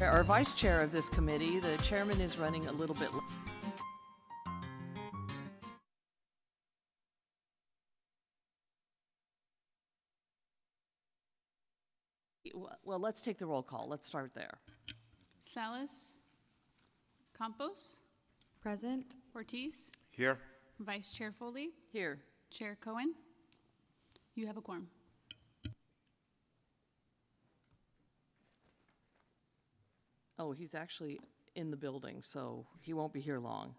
Our vice chair of this committee, the chairman is running a little bit late. Well, let's take the roll call. Let's start there. Salas, Campos, Present. Ortiz, Here. Vice Chair Foley, Here. Chair Cohen. You have a quorum. Oh, he's actually in the building, so he won't be here long,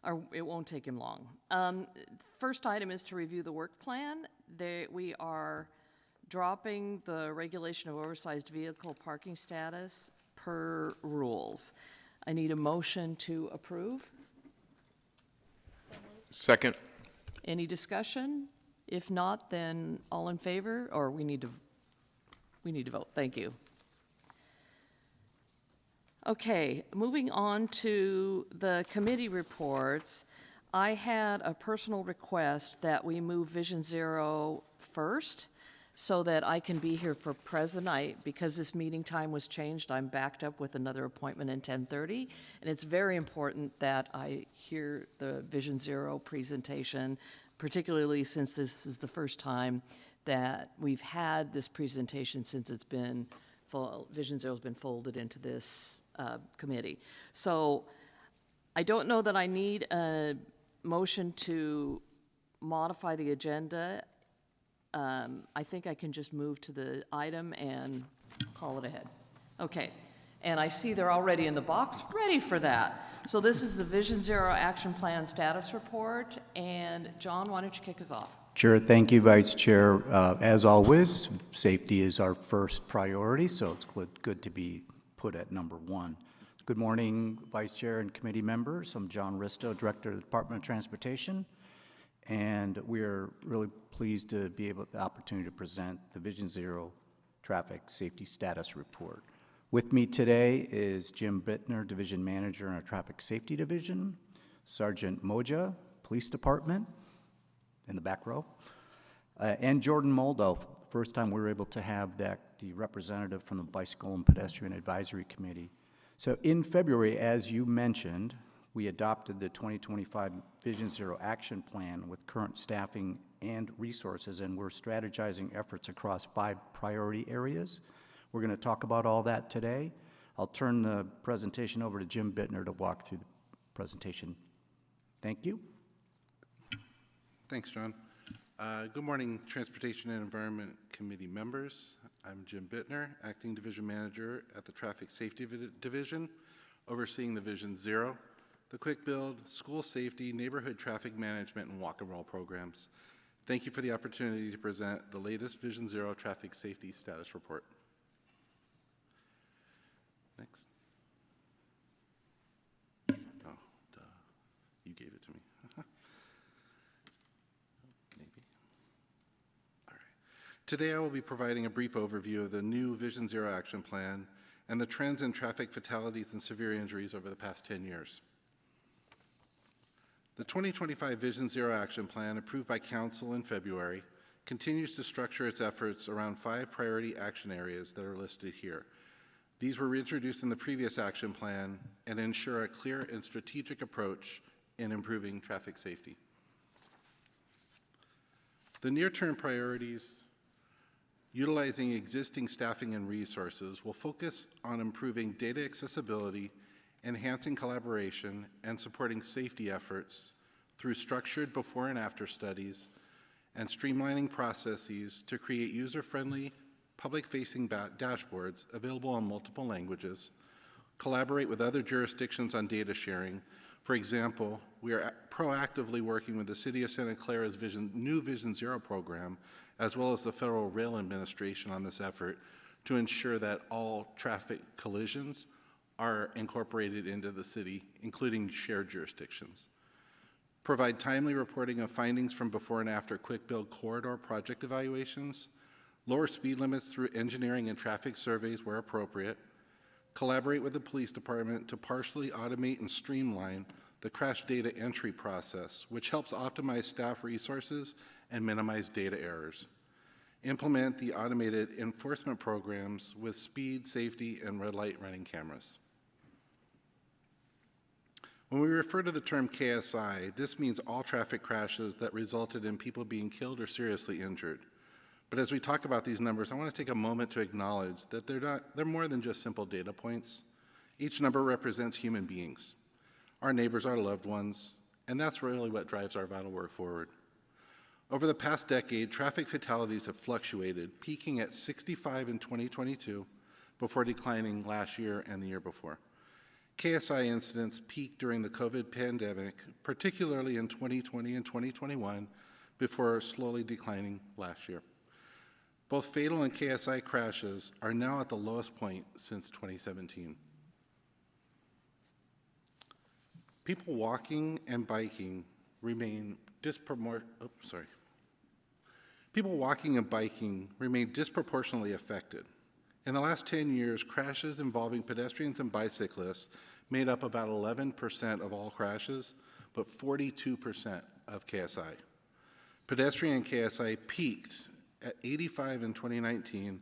or it won't take him long. First item is to review the work plan. We are dropping the regulation of oversized vehicle parking status per rules. I need a motion to approve. Second. Any discussion? If not, then all in favor, or we need to vote. Thank you. Okay, moving on to the committee reports. I had a personal request that we move Vision Zero first so that I can be here for present. Because this meeting time was changed, I'm backed up with another appointment at 10:30, and it's very important that I hear the Vision Zero presentation, particularly since this is the first time that we've had this presentation since it's been Vision Zero's been folded into this committee. So I don't know that I need a motion to modify the agenda. I think I can just move to the item and call it ahead. Okay, and I see they're already in the box, ready for that. So this is the Vision Zero Action Plan Status Report, and John, why don't you kick us off? Sure. Thank you, Vice Chair. As always, safety is our first priority, so it's good to be put at number one. Good morning, Vice Chair and committee members. I'm John Risto, Director of the Department of Transportation, and we're really pleased to be able the opportunity to present the Vision Zero Traffic Safety Status Report. With me today is Jim Bittner, Division Manager in our Traffic Safety Division, Sergeant Moja, Police Department, in the back row, and Jordan Moldo. First time we were able to have the representative from the Bicycle and Pedestrian Advisory Committee. So in February, as you mentioned, we adopted the 2025 Vision Zero Action Plan with current staffing and resources, and we're strategizing efforts across 5 priority areas. We're going to talk about all that today. I'll turn the presentation over to Jim Bittner to walk through the presentation. Thank you. Thanks, John. Good morning, Transportation and Environment Committee members. I'm Jim Bittner, Acting Division Manager at the Traffic Safety Division, overseeing the Vision Zero, the Quick Build, School Safety, Neighborhood Traffic Management, and Walk and Roll programs. Thank you for the opportunity to present the latest Vision Zero Traffic Safety Status Report. Next. Oh, duh. You gave it to me. Today I will be providing a brief overview of the new Vision Zero Action Plan and the trends in traffic fatalities and severe injuries over the past 10 years. The 2025 Vision Zero Action Plan, approved by Council in February, continues to structure its efforts around 5 priority action areas that are listed here. These were reintroduced in the previous action plan and ensure a clear and strategic approach in improving traffic safety. The near-term priorities utilizing existing staffing and resources will focus on improving data accessibility, enhancing collaboration, and supporting safety efforts through structured before and after studies and streamlining processes to create user-friendly, public-facing dashboards available in multiple languages, collaborate with other jurisdictions on data sharing. For example, we are proactively working with the City of Santa Clara's new Vision Zero program, as well as the Federal Rail Administration on this effort to ensure that all traffic collisions are incorporated into the city, including shared jurisdictions. Provide timely reporting of findings from before and after quick build corridor project evaluations, lower speed limits through engineering and traffic surveys where appropriate, collaborate with the police department to partially automate and streamline the crash data entry process, which helps optimize staff resources and minimize data errors. implement the automated enforcement programs with speed, safety, and red light running cameras. When we refer to the term KSI, this means all traffic crashes that resulted in people being killed or seriously injured. But as we talk about these numbers, I want to take a moment to acknowledge that they're more than just simple data points. Each number represents human beings, our neighbors, our loved ones, and that's really what drives our vital work forward. Over the past decade, traffic fatalities have fluctuated, peaking at 65 in 2022 before declining last year and the year before. KSI incidents peaked during the COVID pandemic, particularly in 2020 and 2021, before slowly declining last year. Both fatal and KSI crashes are now at the lowest point since 2017. People walking and biking remain disproportionately affected. In the last 10 years, crashes involving pedestrians and bicyclists made up about 11% of all crashes, but 42% of KSI. Pedestrian KSI peaked at 85 in 2019,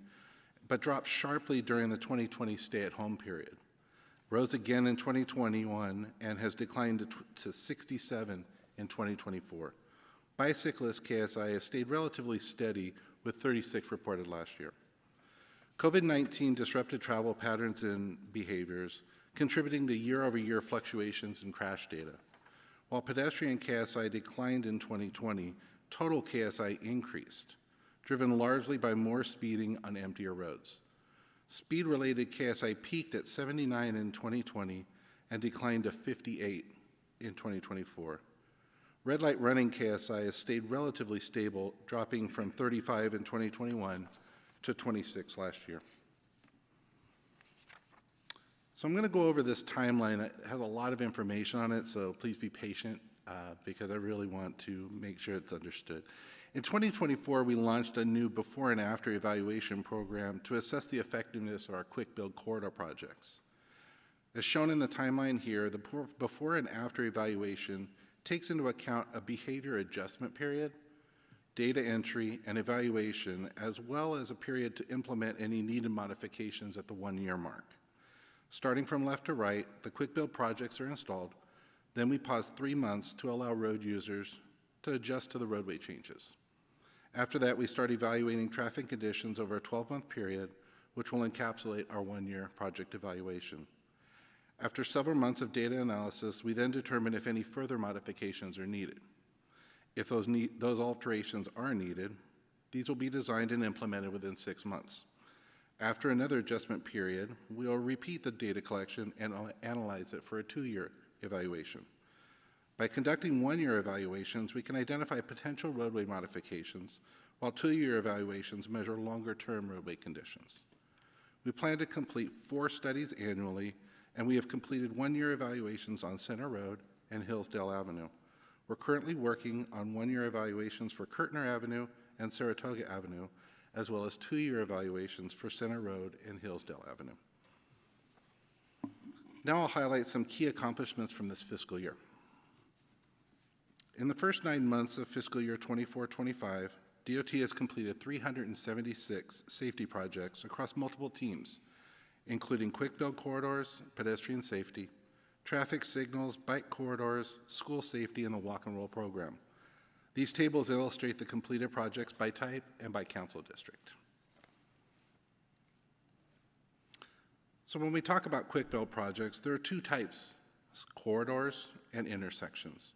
but dropped sharply during the 2020 stay-at-home period. Rose again in 2021 and has declined to 67 in 2024. Bicyclist KSI has stayed relatively steady with 36 reported last year. COVID-19 disrupted travel patterns and behaviors, contributing to year-over-year fluctuations in crash data. While pedestrian KSI declined in 2020, total KSI increased, driven largely by more speeding on emptier roads. Speed-related KSI peaked at 79 in 2020 and declined to 58 in 2024. Red light running KSI has stayed relatively stable, dropping from 35 in 2021 to 26 last year. So I'm going to go over this timeline. It has a lot of information on it, so please be patient because I really want to make sure it's understood. In 2024, we launched a new before and after evaluation program to assess the effectiveness of our quick build corridor projects. As shown in the timeline here, the before and after evaluation takes into account a behavior adjustment period, data entry, and evaluation, as well as a period to implement any needed modifications at the 1-year mark. Starting from left to right, the quick build projects are installed. Then we pause 3 months to allow road users to adjust to the roadway changes. After that, we start evaluating traffic conditions over a 12-month period, which will encapsulate our 1-year project evaluation. After several months of data analysis, we then determine if any further modifications are needed. If those alterations are needed, these will be designed and implemented within 6 months. After another adjustment period, we'll repeat the data collection and analyze it for a 2-year evaluation. By conducting 1-year evaluations, we can identify potential roadway modifications, while 2-year evaluations measure longer-term roadway conditions. We plan to complete 4 studies annually, and we have completed 1-year evaluations on Center Road and Hillsdale Avenue. We're currently working on 1-year evaluations for Kirtner Avenue and Saratoga Avenue, as well as 2-year evaluations for Center Road and Hillsdale Avenue. Now I'll highlight some key accomplishments from this fiscal year. In the first 9 months of fiscal year 24-25, DOT has completed 376 safety projects across multiple teams, including quick build corridors, pedestrian safety, traffic signals, bike corridors, school safety, and the walk and roll program. These tables illustrate the completed projects by type and by council district. So when we talk about quick build projects, there are 2 types, corridors and intersections.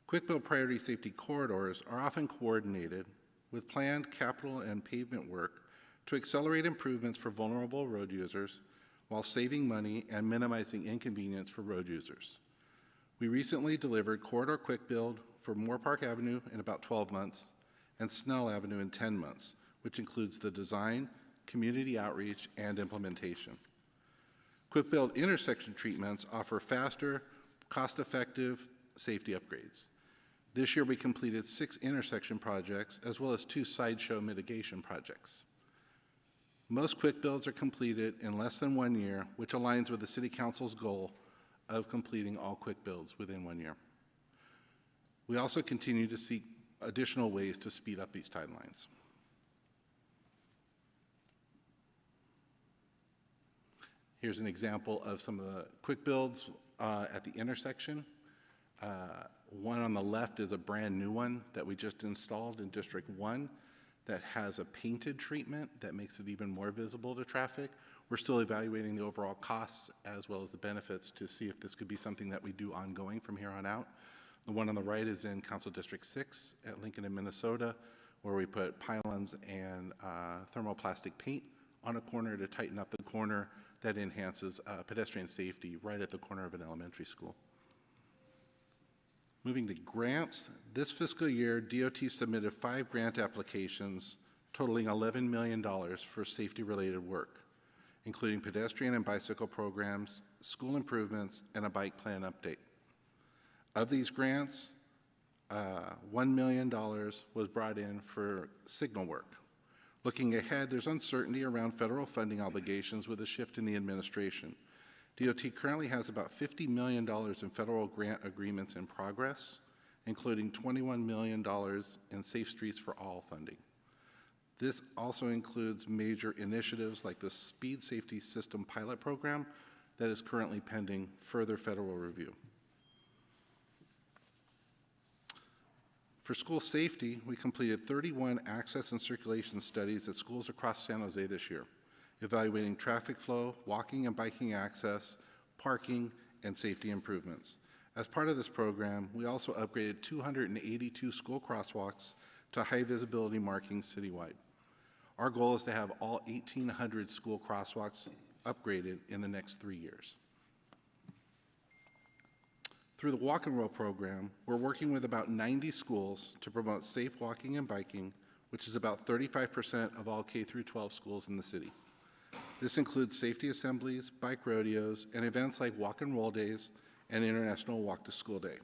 Quick build priority safety corridors are often coordinated with planned capital and pavement work to accelerate improvements for vulnerable road users while saving money and minimizing inconvenience for road users. We recently delivered corridor quick build for Moore Park Avenue in about 12 months and Snell Avenue in 10 months, which includes the design, community outreach, and implementation. Quick build intersection treatments offer faster, cost-effective safety upgrades. This year we completed 6 intersection projects as well as 2 sideshow mitigation projects. Most quick builds are completed in less than 1 year, which aligns with the City Council's goal of completing all quick builds within 1 year. We also continue to seek additional ways to speed up these timelines. Here's an example of some of the quick builds at the intersection. One on the left is a brand new one that we just installed in District 1 that has a painted treatment that makes it even more visible to traffic. We're still evaluating the overall costs as well as the benefits to see if this could be something that we do ongoing from here on out. The one on the right is in Council District 6 at Lincoln in Minnesota, where we put pylons and thermoplastic paint on a corner to tighten up the corner that enhances pedestrian safety right at the corner of an elementary school. Moving to grants, this fiscal year, DOT submitted 5 grant applications totaling $11 million for safety-related work, including pedestrian and bicycle programs, school improvements, and a bike plan update. Of these grants, $1 million was brought in for signal work. Looking ahead, there's uncertainty around federal funding obligations with a shift in the administration. DOT currently has about $50 million in federal grant agreements in progress, including $21 million in Safe Streets for All funding. This also includes major initiatives like the Speed Safety System Pilot Program that is currently pending further federal review. For school safety, we completed 31 access and circulation studies at schools across San Jose this year, evaluating traffic flow, walking and biking access, parking, and safety improvements. As part of this program, we also upgraded 282 school crosswalks to high visibility markings citywide. Our goal is to have all 1,800 school crosswalks upgraded in the next 3 years. Through the Walk and Roll program, we're working with about 90 schools to promote safe walking and biking, which is about 35% of all K-12 schools in the city. This includes safety assemblies, bike rodeos, and events like Walk and Roll Days and International Walk to School Day,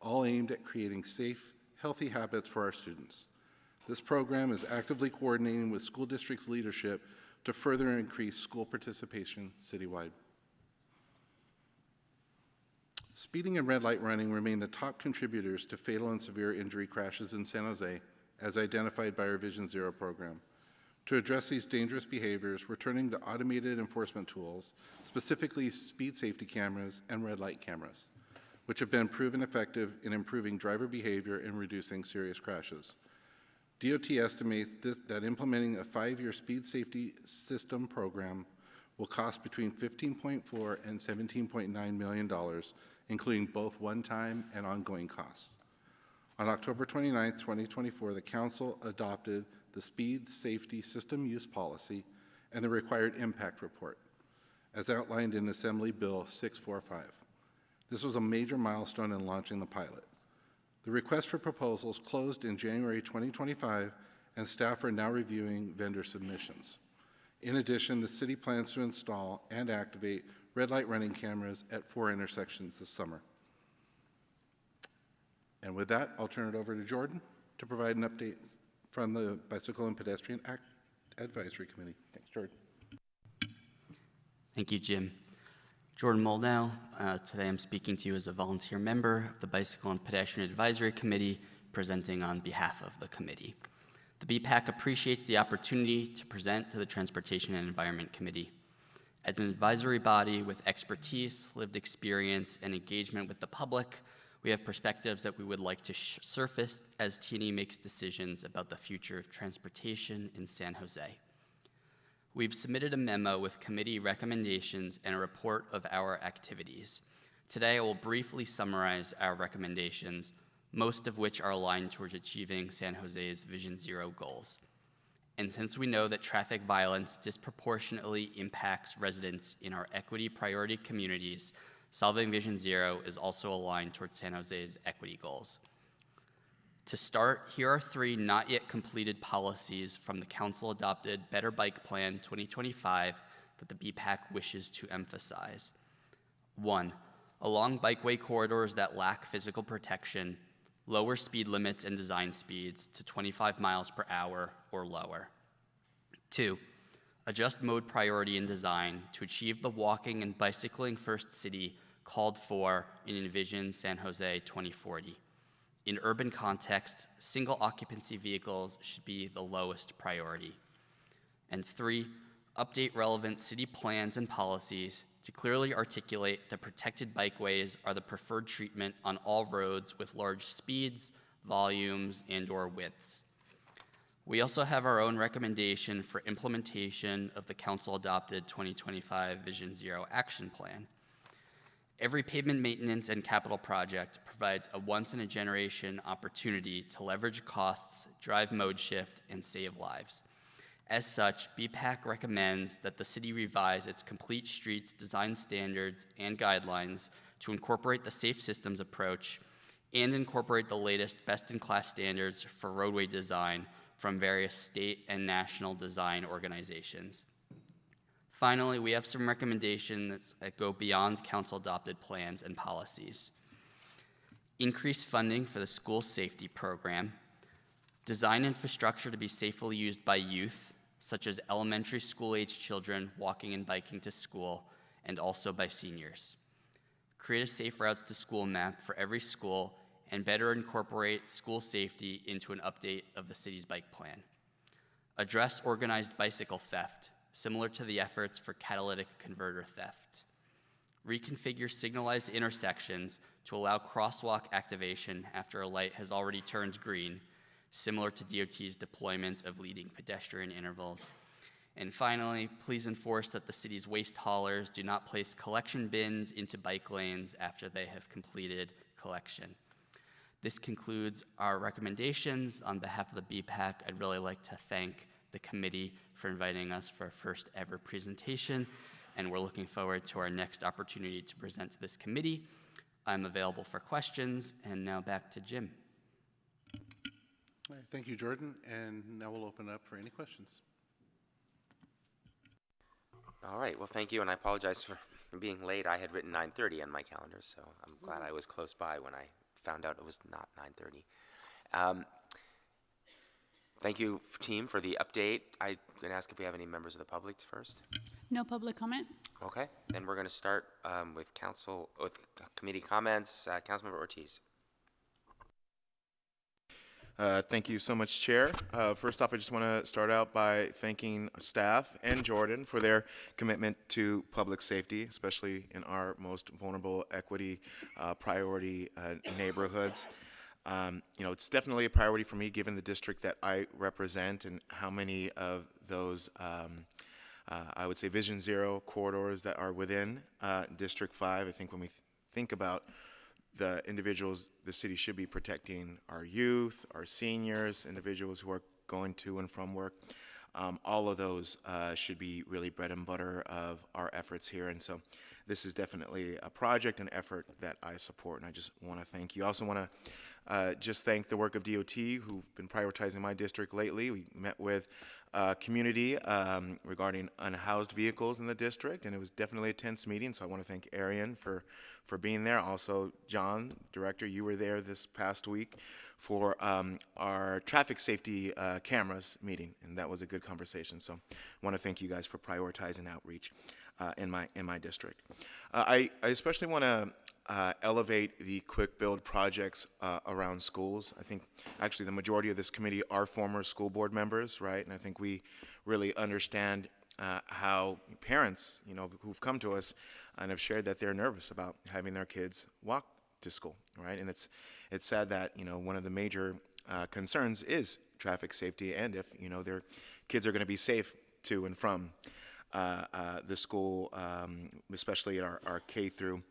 all aimed at creating safe, healthy habits for our students. This program is actively coordinating with school districts' leadership to further increase school participation citywide. Speeding and red light running remain the top contributors to fatal and severe injury crashes in San Jose, as identified by our Vision Zero program. To address these dangerous behaviors, we're turning to automated enforcement tools, specifically speed safety cameras and red light cameras, which have been proven effective in improving driver behavior and reducing serious crashes. DOT estimates that implementing a 5-year speed safety system program will cost between $15.4 and $17.9 million, including both one-time and ongoing costs. On October 29, 2024, the Council adopted the Speed Safety System Use Policy and the required impact report, as outlined in Assembly Bill 645. This was a major milestone in launching the pilot. The request for proposals closed in January 2025, and staff are now reviewing vendor submissions. In addition, the city plans to install and activate red light running cameras at 4 intersections this summer. And with that, I'll turn it over to Jordan to provide an update from the Bicycle and Pedestrian Advisory Committee. Thanks, Jordan. Thank you, Jim. Jordan Moldow. Today I'm speaking to you as a volunteer member of the Bicycle and Pedestrian Advisory Committee, presenting on behalf of the committee. The BPAC appreciates the opportunity to present to the Transportation and Environment Committee. As an advisory body with expertise, lived experience, and engagement with the public, we have perspectives that we would like to surface as T&E makes decisions about the future of transportation in San Jose. We've submitted a memo with committee recommendations and a report of our activities. Today, I will briefly summarize our recommendations, most of which are aligned towards achieving San Jose's Vision Zero goals. And since we know that traffic violence disproportionately impacts residents in our equity priority communities, solving Vision Zero is also aligned towards San Jose's equity goals. To start, here are 3 not yet completed policies from the Council-adopted Better Bike Plan 2025 that the BPAC wishes to emphasize. 1, along bikeway corridors that lack physical protection, lower speed limits and design speeds to 25 miles per hour or lower. 2, adjust mode priority in design to achieve the walking and bicycling first city called for in Envision San Jose 2040. In urban contexts, single occupancy vehicles should be the lowest priority. And 3, update relevant city plans and policies to clearly articulate that protected bikeways are the preferred treatment on all roads with large speeds, volumes, and/or widths. We also have our own recommendation for implementation of the council-adopted 2025 Vision Zero Action Plan. Every pavement maintenance and capital project provides a once-in-a-generation opportunity to leverage costs, drive mode shift, and save lives. As such, BPAC recommends that the city revise its complete streets design standards and guidelines to incorporate the safe systems approach and incorporate the latest best-in-class standards for roadway design from various state and national design organizations. Finally, we have some recommendations that go beyond council-adopted plans and policies. Increased funding for the school safety program, design infrastructure to be safely used by youth, such as elementary school-age children walking and biking to school, and also by seniors. Create a safe routes to school map for every school and better incorporate school safety into an update of the city's bike plan. Address organized bicycle theft, similar to the efforts for catalytic converter theft. Reconfigure signalized intersections to allow crosswalk activation after a light has already turned green, similar to DOT's deployment of leading pedestrian intervals. And finally, please enforce that the city's waste haulers do not place collection bins into bike lanes after they have completed collection. This concludes our recommendations. On behalf of the BPAC, I'd really like to thank the committee for inviting us for our first ever presentation, and we're looking forward to our next opportunity to present to this committee. I'm available for questions, and now back to Jim. All right, thank you, Jordan. And now we'll open up for any questions. All right, well, thank you, and I apologize for being late. I had written 9:30 on my calendar, so I'm glad I was close by when I found out it was not 9:30. Thank you, team, for the update. I'm going to ask if we have any members of the public first. No public comment? Okay, then we're going to start with committee comments. Councilmember Ortiz. Thank you so much, Chair. First off, I just want to start out by thanking staff and Jordan for their commitment to public safety, especially in our most vulnerable equity priority neighborhoods. It's definitely a priority for me given the district that I represent and how many of those, I would say, Vision Zero corridors that are within District 5. I think when we think about the individuals the city should be protecting, our youth, our seniors, individuals who are going to and from work. All of those should be really bread and butter of our efforts here. And so this is definitely a project and effort that I support, and I just want to thank you. I also want to just thank the work of DOT, who've been prioritizing my district lately. We met with community regarding unhoused vehicles in the district, and it was definitely a tense meeting, so I want to thank Arian for being there. Also, John, Director, you were there this past week for our traffic safety cameras meeting, and that was a good conversation. So I want to thank you guys for prioritizing outreach in my district. I especially want to elevate the quick build projects around schools. I think actually the majority of this committee are former school board members, right? And I think we really understand how parents, who've come to us and have shared that they're nervous about having their kids walk to school, right? And it's sad that, one of the major concerns is traffic safety, and if, their kids are going to be safe to and from the school, especially at our K through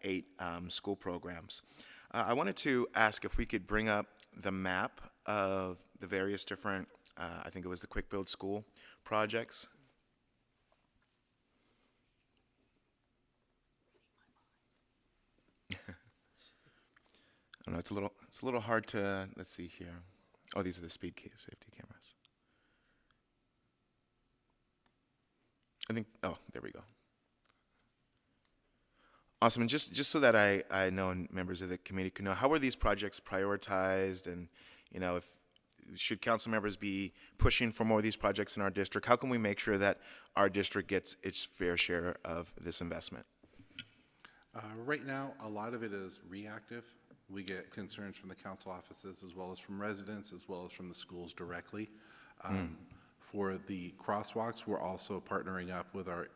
8 school programs. I wanted to ask if we could bring up the map of the various different, I think it was the quick build school projects. I don't know, it's a little hard to, let's see here. Oh, these are the speed safety cameras. I think, oh, there we go. Awesome, and just so that I know and members of the committee can know, how were these projects prioritized, and should council members be pushing for more of these projects in our district? How can we make sure that our district gets its fair share of this investment? Right now, a lot of it is reactive. We get concerns from the council offices as well as from residents as well as from the schools directly. For the crosswalks, we're also partnering up with our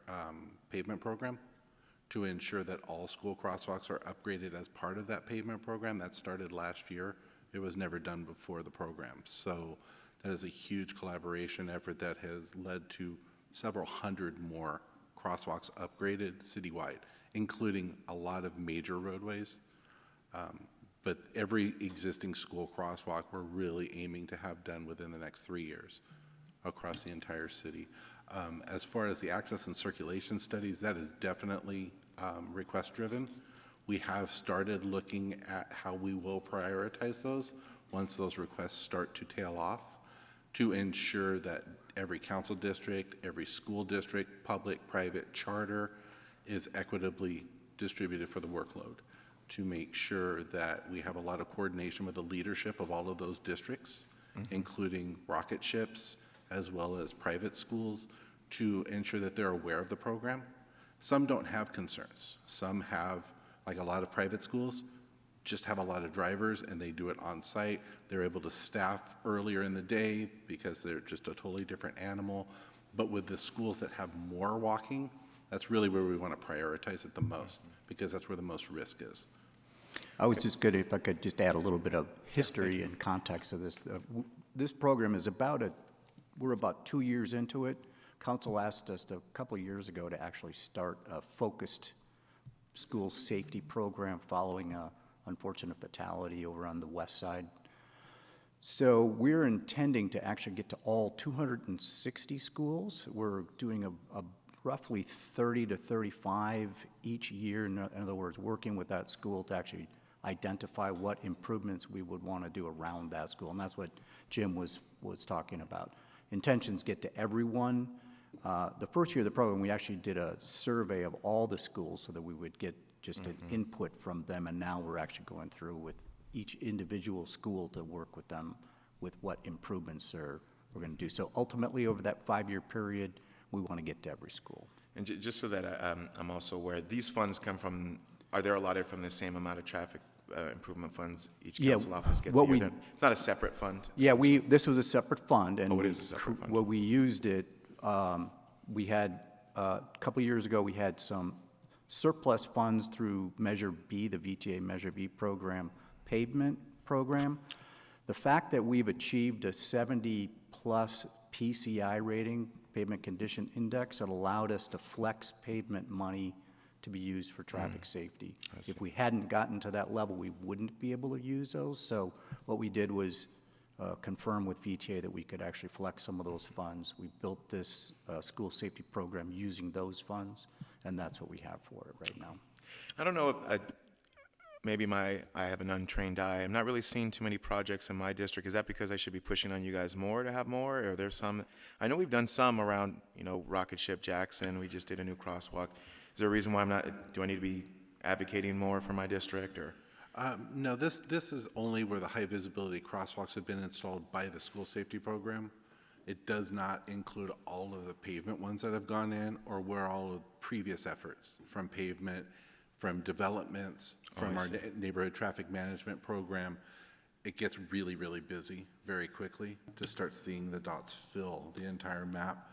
pavement program to ensure that all school crosswalks are upgraded as part of that pavement program. That started last year. It was never done before the program. So that is a huge collaboration effort that has led to several hundred more crosswalks upgraded citywide, including a lot of major roadways. But every existing school crosswalk we're really aiming to have done within the next 3 years across the entire city. As far as the access and circulation studies, that is definitely request driven. We have started looking at how we will prioritize those once those requests start to tail off, to ensure that every council district, every school district, public, private, charter is equitably distributed for the workload, to make sure that we have a lot of coordination with the leadership of all of those districts, including rocket ships, as well as private schools, to ensure that they're aware of the program. Some don't have concerns. Some have, like a lot of private schools, just have a lot of drivers and they do it on site. They're able to staff earlier in the day because they're just a totally different animal. But with the schools that have more walking, that's really where we want to prioritize it the most, because that's where the most risk is. I was just good if I could just add a little bit of history and context of this. This program is we're about 2 years into it. Council asked us a couple of years ago to actually start a focused school safety program following a unfortunate fatality over on the west side. So we're intending to actually get to all 260 schools. We're doing a roughly 30 to 35 each year. In other words, working with that school to actually identify what improvements we would want to do around that school. And that's what Jim was talking about. Intentions get to everyone. The first year of the program, we actually did a survey of all the schools so that we would get just an input from them. And now we're actually going through with each individual school to work with them with what improvements we're going to do. So ultimately, over that 5-year period, we want to get to every school. And just so that I'm also aware, these funds come from, are they allotted from the same amount of traffic improvement funds each council office gets a year? It's not a separate fund? Yeah, this was a separate fund. And it is a separate fund. Well, we used it, we had, a couple of years ago, we had some surplus funds through Measure B, the VTA Measure B program, pavement program. The fact that we've achieved a 70-plus PCI rating, pavement condition index, that allowed us to flex pavement money to be used for traffic safety. If we hadn't gotten to that level, we wouldn't be able to use those. So what we did was confirm with VTA that we could actually flex some of those funds. We built this school safety program using those funds, and that's what we have for it right now. I don't know if maybe I have an untrained eye. I'm not really seeing too many projects in my district. Is that because I should be pushing on you guys more to have more? Or are there some? I know we've done some around, Rocket Ship Jackson. We just did a new crosswalk. Is there a reason why I'm not? Do I need to be advocating more for my district, or? No, this is only where the high visibility crosswalks have been installed by the school safety program. It does not include all of the pavement ones that have gone in, or where all of previous efforts from pavement, from developments, from our neighborhood traffic management program. It gets really, really busy very quickly to start seeing the dots fill the entire map.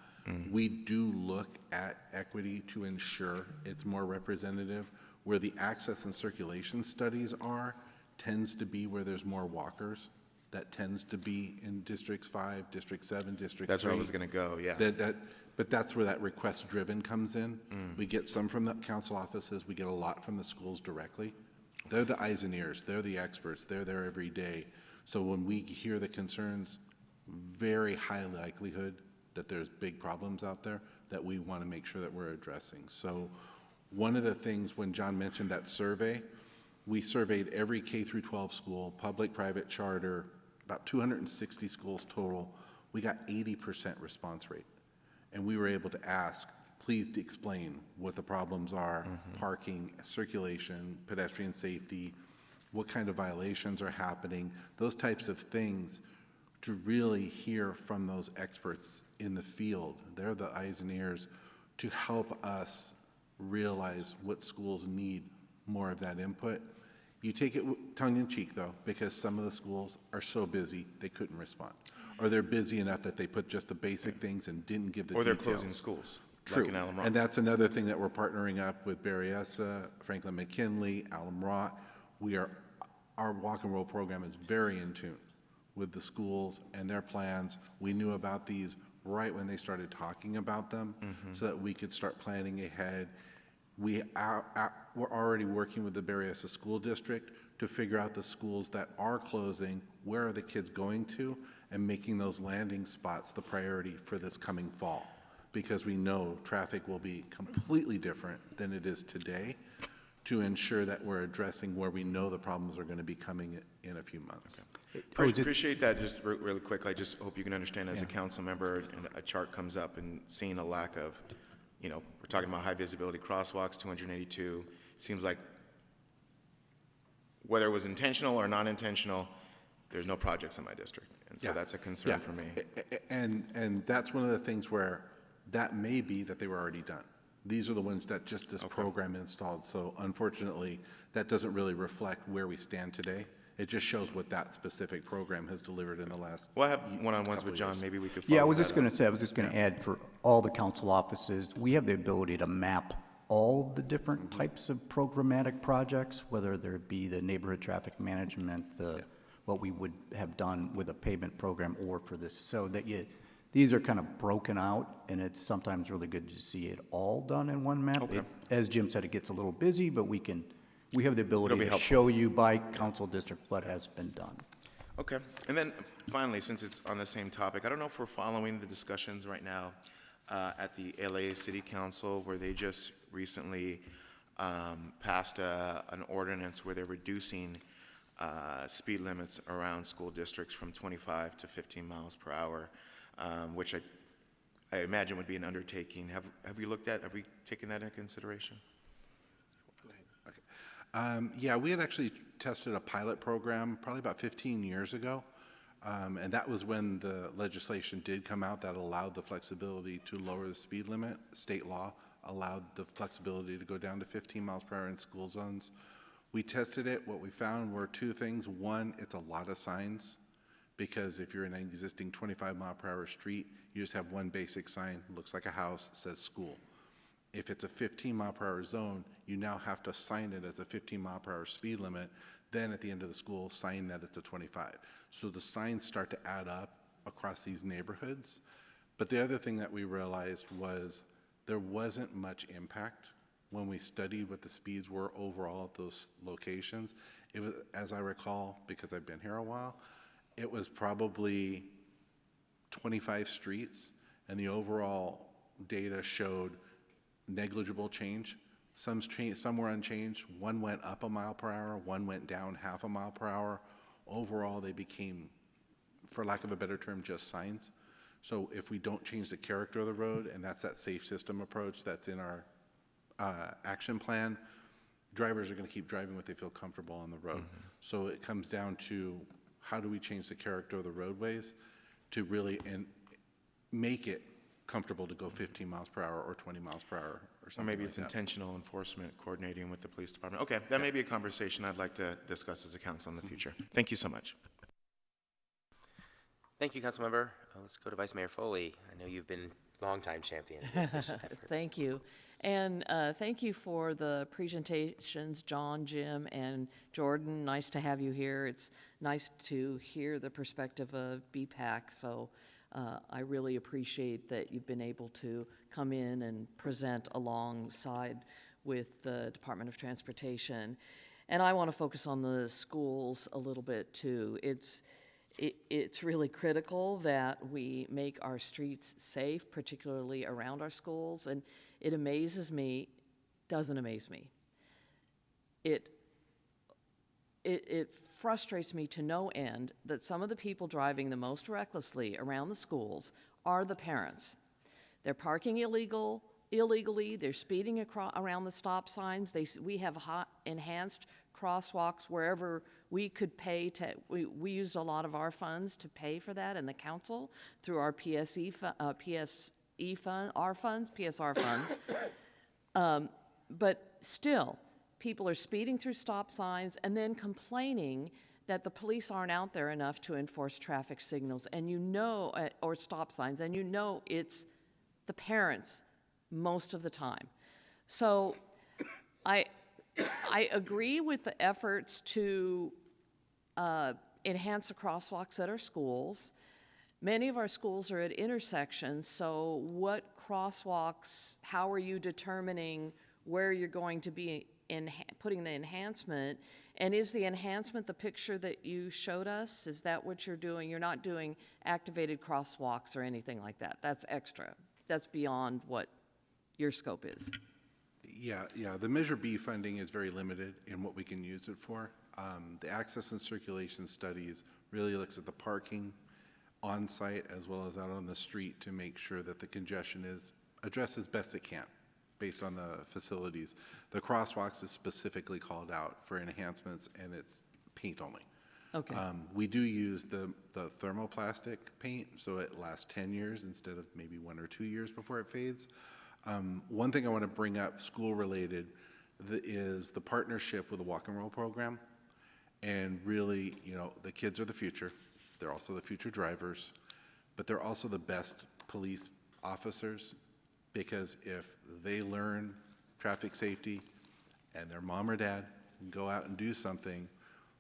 We do look at equity to ensure it's more representative. Where the access and circulation studies tends to be where there's more walkers. That tends to be in District 5, District 7, District 3. That's where I was going to go, yeah. But that's where that request driven comes in. We get some from the council offices. We get a lot from the schools directly. They're the eyes and ears. They're the experts. They're there every day. So when we hear the concerns, very high likelihood that there's big problems out there that we want to make sure that we're addressing. So one of the things, when John mentioned that survey, we surveyed every K through 12 school, public, private, charter, about 260 schools total. We got 80% response rate. And we were able to ask, please explain what the problems are, parking, circulation, pedestrian safety, what kind of violations are happening, those types of things, to really hear from those experts in the field. They're the eyes and ears to help us realize what schools need more of that input. You take it tongue in cheek though, because some of the schools are so busy they couldn't respond. or they're busy enough that they put just the basic things and didn't give the Or they're details. closing schools, True. like in Alum Rock. And that's another thing that we're partnering up with Berryessa, Franklin McKinley, Alum Rock. Our walk and roll program is very in tune with the schools and their plans. We knew about these right when they started talking about them, so that we could start planning ahead. We're already working with the Berryessa School District to figure out the schools that are closing, where are the kids going to, and making those landing spots the priority for this coming fall. Because we know traffic will be completely different than it is today, to ensure that we're addressing where we know the problems are going to be coming in a few months. Appreciate that. Just really quick, I just hope you can understand as a council member, and a chart comes up and seeing a lack of, we're talking about high visibility crosswalks, 282. Seems like whether it was intentional or non-intentional, there's no projects in my district. And so that's a concern for me. And that's one of the things where that may be that they were already done. These are the ones that just this program installed. So unfortunately, that doesn't really reflect where we stand today. It just shows what that specific program has delivered in the last. Well, I have one-on-ones with John. Maybe we could follow Yeah, I was that just up. going to say, I was just going to add for all the council offices, we have the ability to map all the different types of programmatic projects, whether there be the neighborhood traffic management, what we would have done with a pavement program or for this, so that these are kind of broken out, and it's sometimes really good to see it all done in one map. Okay. As Jim said, it gets a little busy, but we have the ability be to helpful. show you by council district what has been done. Okay. And then finally, since it's on the same topic, I don't know if we're following the discussions right now at the LA City Council, where they just recently passed an ordinance where they're reducing speed limits around school districts from 25 to 15 miles per hour, which I imagine would be an undertaking. Have we taken that into consideration? Yeah, we had actually tested a pilot program probably about 15 years ago. And that was when the legislation did come out that allowed the flexibility to lower the speed limit. State law allowed the flexibility to go down to 15 miles per hour in school zones. We tested it. What we found were two things. One, it's a lot of signs, because if you're in an existing 25 mile per hour street, you just have one basic sign, looks like a house, says school. If it's a 15 mile per hour zone, you now have to sign it as a 15 mile per hour speed limit. Then at the end of the school, sign that it's a 25. So the signs start to add up across these neighborhoods. But the other thing that we realized was there wasn't much impact when we studied what the speeds were overall at those locations. It was, as I recall, because I've been here a while, it was probably 25 streets, and the overall data showed negligible change. Some were unchanged. One went up a mile per hour, one went down half a mile per hour. Overall, they became, for lack of a better term, just signs. So if we don't change the character of the road, and that's that safe system approach that's in our action plan, drivers are going to keep driving what they feel comfortable on the road. So it comes down to how do we change the character of the roadways to really make it comfortable to go 15 miles per hour or 20 miles per hour or something. Or maybe it's like that. intentional enforcement, coordinating with the police department. Okay, that may be a conversation I'd like to discuss as a council in the future. Thank you so much. Thank you, Councilmember. Let's go to Vice Mayor Foley. I know you've been longtime champion of this effort. Thank you. And thank you for the presentations, John, Jim, and Jordan. Nice to have you here. It's nice to hear the perspective of BPAC. So I really appreciate that you've been able to come in and present alongside with the Department of Transportation. And I want to focus on the schools a little bit too. It's really critical that we make our streets safe, particularly around our schools. And it amazes me, doesn't amaze me. It frustrates me to no end that some of the people driving the most recklessly around the schools are the parents. They're parking illegally, they're speeding around the stop signs. We have enhanced crosswalks wherever we could pay to, we used a lot of our funds to pay for that in the council through our PSR funds. But still, people are speeding through stop signs and then complaining that the police aren't out there enough to enforce traffic signals, and or stop signs, and it's the parents most of the time. So I agree with the efforts to enhance the crosswalks at our schools. Many of our schools are at intersections, so what crosswalks, how are you determining where you're going to be putting the enhancement? And is the enhancement the picture that you showed us? Is that what you're doing? You're not doing activated crosswalks or anything like that. That's extra. That's beyond what your scope is. Yeah, the Measure B funding is very limited in what we can use it for. The access and circulation studies really looks at the parking on site as well as out on the street to make sure that the congestion is addressed as best it can based on the facilities. The crosswalks is specifically called out for enhancements, and it's paint only. Okay. We do use the thermoplastic paint, so it lasts 10 years instead of maybe 1 or 2 years before it fades. One thing I want to bring up, school-related, is the partnership with the Walk and Roll program. And really, the kids are the future. They're also the future drivers, but they're also the best police officers, because if they learn traffic safety and their mom or dad can go out and do something,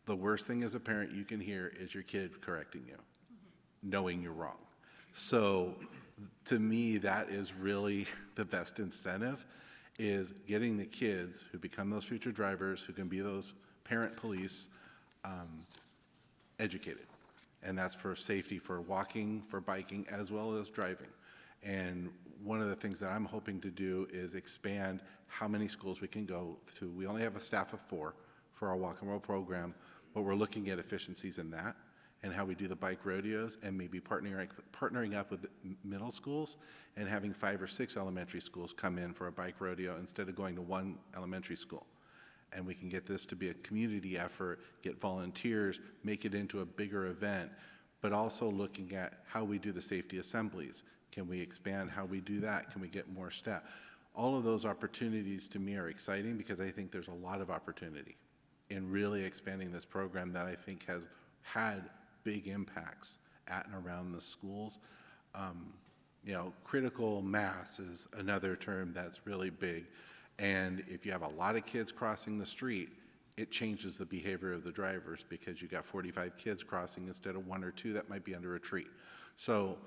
the worst thing as a parent you can hear is your kid correcting you, knowing you're wrong. So to me, that is really the best incentive, is getting the kids who become those future drivers, who can be those parent police, educated. And that's for safety, for walking, for biking, as well as driving. And one of the things that I'm hoping to do is expand how many schools we can go to. We only have a staff of 4 for our Walk and Roll program, but we're looking at efficiencies in that and how we do the bike rodeos, and maybe partnering up with middle schools and having 5 or 6 elementary schools come in for a bike rodeo instead of going to one elementary school. And we can get this to be a community effort, get volunteers, make it into a bigger event, but also looking at how we do the safety assemblies. Can we expand how we do that? Can we get more staff? All of those opportunities to me are exciting, because I think there's a lot of opportunity in really expanding this program that I think has had big impacts at and around the schools. Critical mass is another term that's really big. And if you have a lot of kids crossing the street, it changes the behavior of the drivers, because you got 45 kids crossing instead of 1 or 2 that might be under a tree. So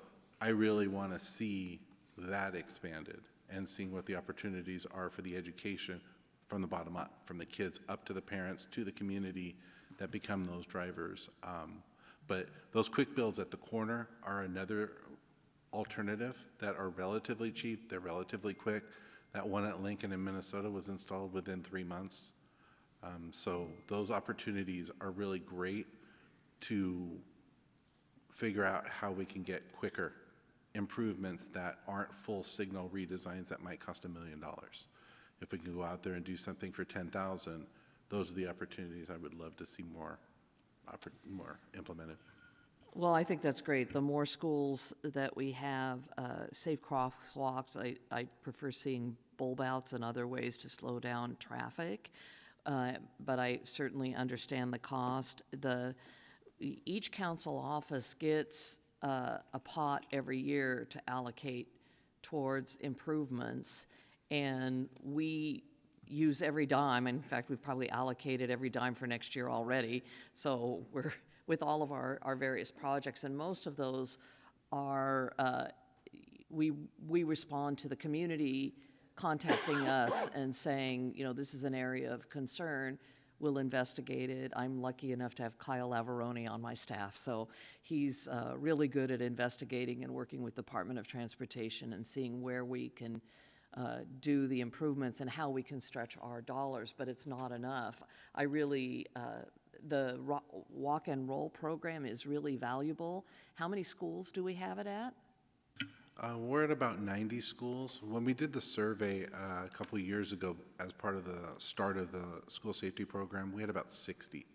I really want to see that expanded, and seeing what the opportunities are for the education from the bottom up, from the kids up to the parents, to the community that become those drivers. But those quick builds at the corner are another alternative that are relatively cheap. They're relatively quick. That one at Lincoln in Minnesota was installed within 3 months. So those opportunities are really great to figure out how we can get quicker improvements that aren't full signal redesigns that might cost $1 million. If we can go out there and do something for 10,000, those are the opportunities I would love to see more implemented. Well, I think that's great. The more schools that we have, safe crosswalks, I prefer seeing bulb outs and other ways to slow down traffic. But I certainly understand the cost. Each council office gets a pot every year to allocate towards improvements, and we use every dime. In fact, we've probably allocated every dime for next year already. So we're with all of our various projects, and most of those are, we respond to the community contacting us and saying, this is an area of concern, we'll investigate it. I'm lucky enough to have Kyle Lavaroni on my staff, so he's really good at investigating and working with Department of Transportation and seeing where we can do the improvements and how we can stretch our dollars, but it's not enough. I really, the Walk and Roll program is really valuable. How many schools do we have it at? We're at about 90 schools. When we did the survey a couple of years ago as part of the start of the school safety program, we had about 60.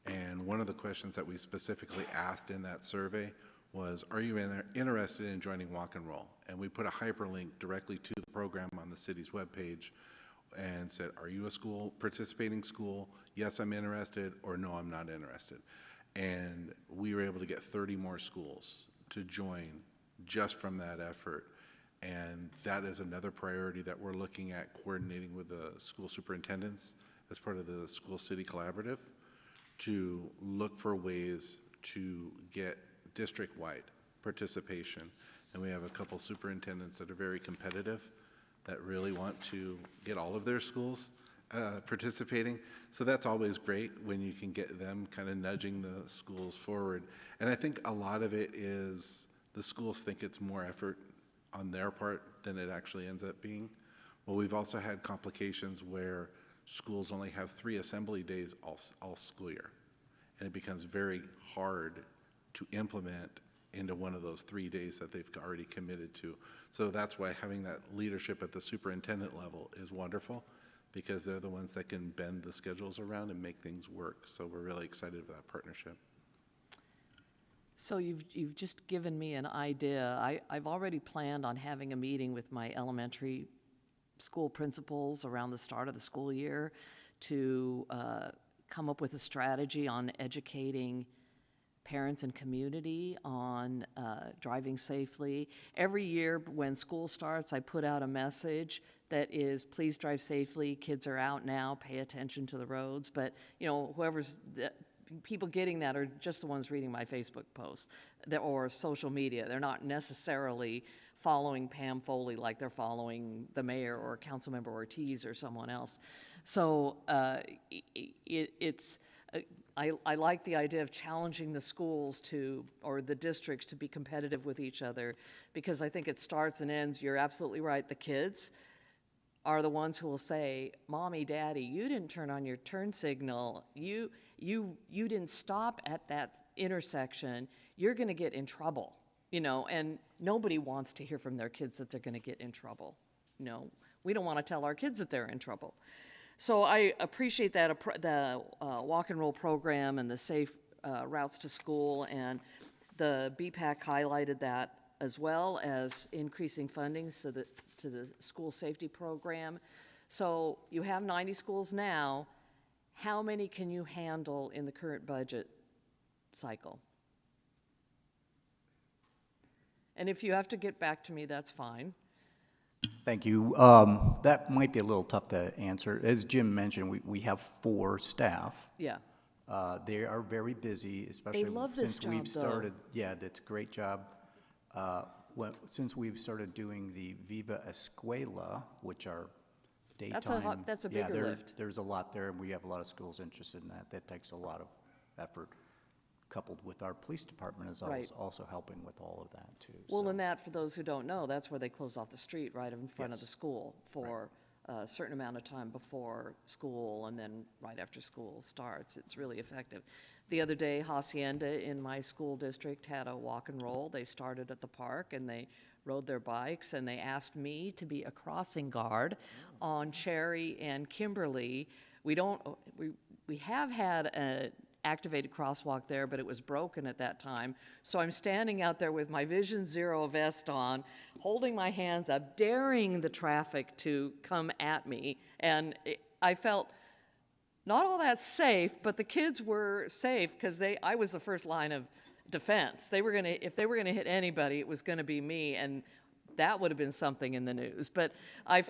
And one of the questions that we specifically asked in that survey was, are you interested in joining Walk and Roll? And we put a hyperlink directly to the program on the city's webpage. and said, are you a school, participating school? Yes, I'm interested, or no, I'm not interested. And we were able to get 30 more schools to join just from that effort. And that is another priority that we're looking at coordinating with the school superintendents as part of the School City Collaborative to look for ways to get district-wide participation. And we have a couple superintendents that are very competitive that really want to get all of their schools participating. So that's always great when you can get them kind of nudging the schools forward. And I think a lot of it is the schools think it's more effort on their part than it actually ends up being. Well, we've also had complications where schools only have 3 assembly days all school year. And it becomes very hard to implement into one of those 3 days that they've already committed to. So that's why having that leadership at the superintendent level is wonderful, because they're the ones that can bend the schedules around and make things work. So we're really excited for that partnership. So you've just given me an idea. I've already planned on having a meeting with my elementary school principals around the start of the school year to come up with a strategy on educating parents and community on driving safely. Every year when school starts, I put out a message that is, please drive safely, kids are out now, pay attention to the roads. But, you know, people getting that are just the ones reading my Facebook posts or social media. They're not necessarily following Pam Foley like they're following the mayor or Councilmember Ortiz or someone else. So I like the idea of challenging the schools or the districts to be competitive with each other, because I think it starts and ends, you're absolutely right, the kids are the ones who will say, Mommy, Daddy, you didn't turn on your turn signal. You didn't stop at that intersection. You're going to get in trouble, you know, and nobody wants to hear from their kids that they're going to get in trouble. You know, we don't want to tell our kids that they're in trouble. So I appreciate that, the walk and roll program and the safe routes to school, and the BPAC highlighted that, as well as increasing funding to the school safety program. So you have 90 schools now. How many can you handle in the current budget cycle? And if you have to get back to me, that's fine. Thank you. That might be a little tough to answer. As Jim mentioned, we have 4 staff. Yeah. They are very busy, especially love this since we've job, though. started. Yeah, that's a great job. Since we've started doing the Viva Escuela, which are daytime. That's a bigger lift. There's a lot there, and we have a lot of schools interested in that. That takes a lot of effort, coupled with our police department is Right. also helping with all of that too. Well, so. and that, for those who don't know, that's where they close off the street right in front of the Yes. school for a certain amount of time before school and then right after school starts. It's really effective. The other day, Hacienda in my school district had a walk and roll. They started at the park and they rode their bikes, and they asked me to be a crossing guard on Cherry and Kimberly. We have had an activated crosswalk there, but it was broken at that time. So I'm standing out there with my Vision Zero vest on, holding my hands up, daring the traffic to come at me. And I felt not all that safe, but the kids were safe because I was the first line of defense. If they were gonna hit anybody, it was gonna be me, and that would have been something in the news. But I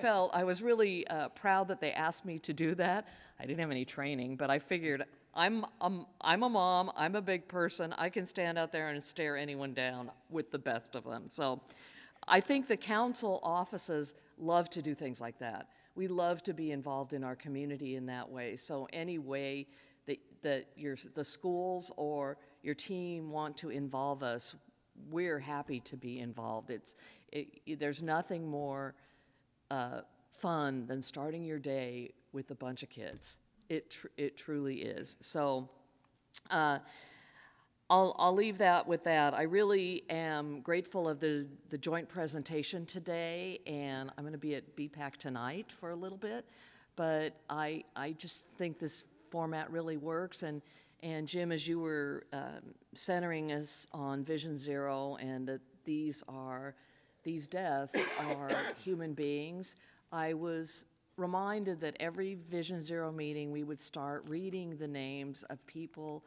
was really proud that they asked me to do that. I didn't have any training, but I figured I'm a mom, I'm a big person, I can stand out there and stare anyone down with the best of them. So I think the council offices love to do things like that. We love to be involved in our community in that way. So any way that the schools or your team want to involve us, we're happy to be involved. There's nothing more fun than starting your day with a bunch of kids. It truly is. So I'll leave that with that. I really am grateful of the joint presentation today, and I'm going to be at BPAC tonight for a little bit, but I just think this format really works. And Jim, as you were centering us on Vision Zero and that these deaths are human beings, I was reminded that every Vision Zero meeting, we would start reading the names of people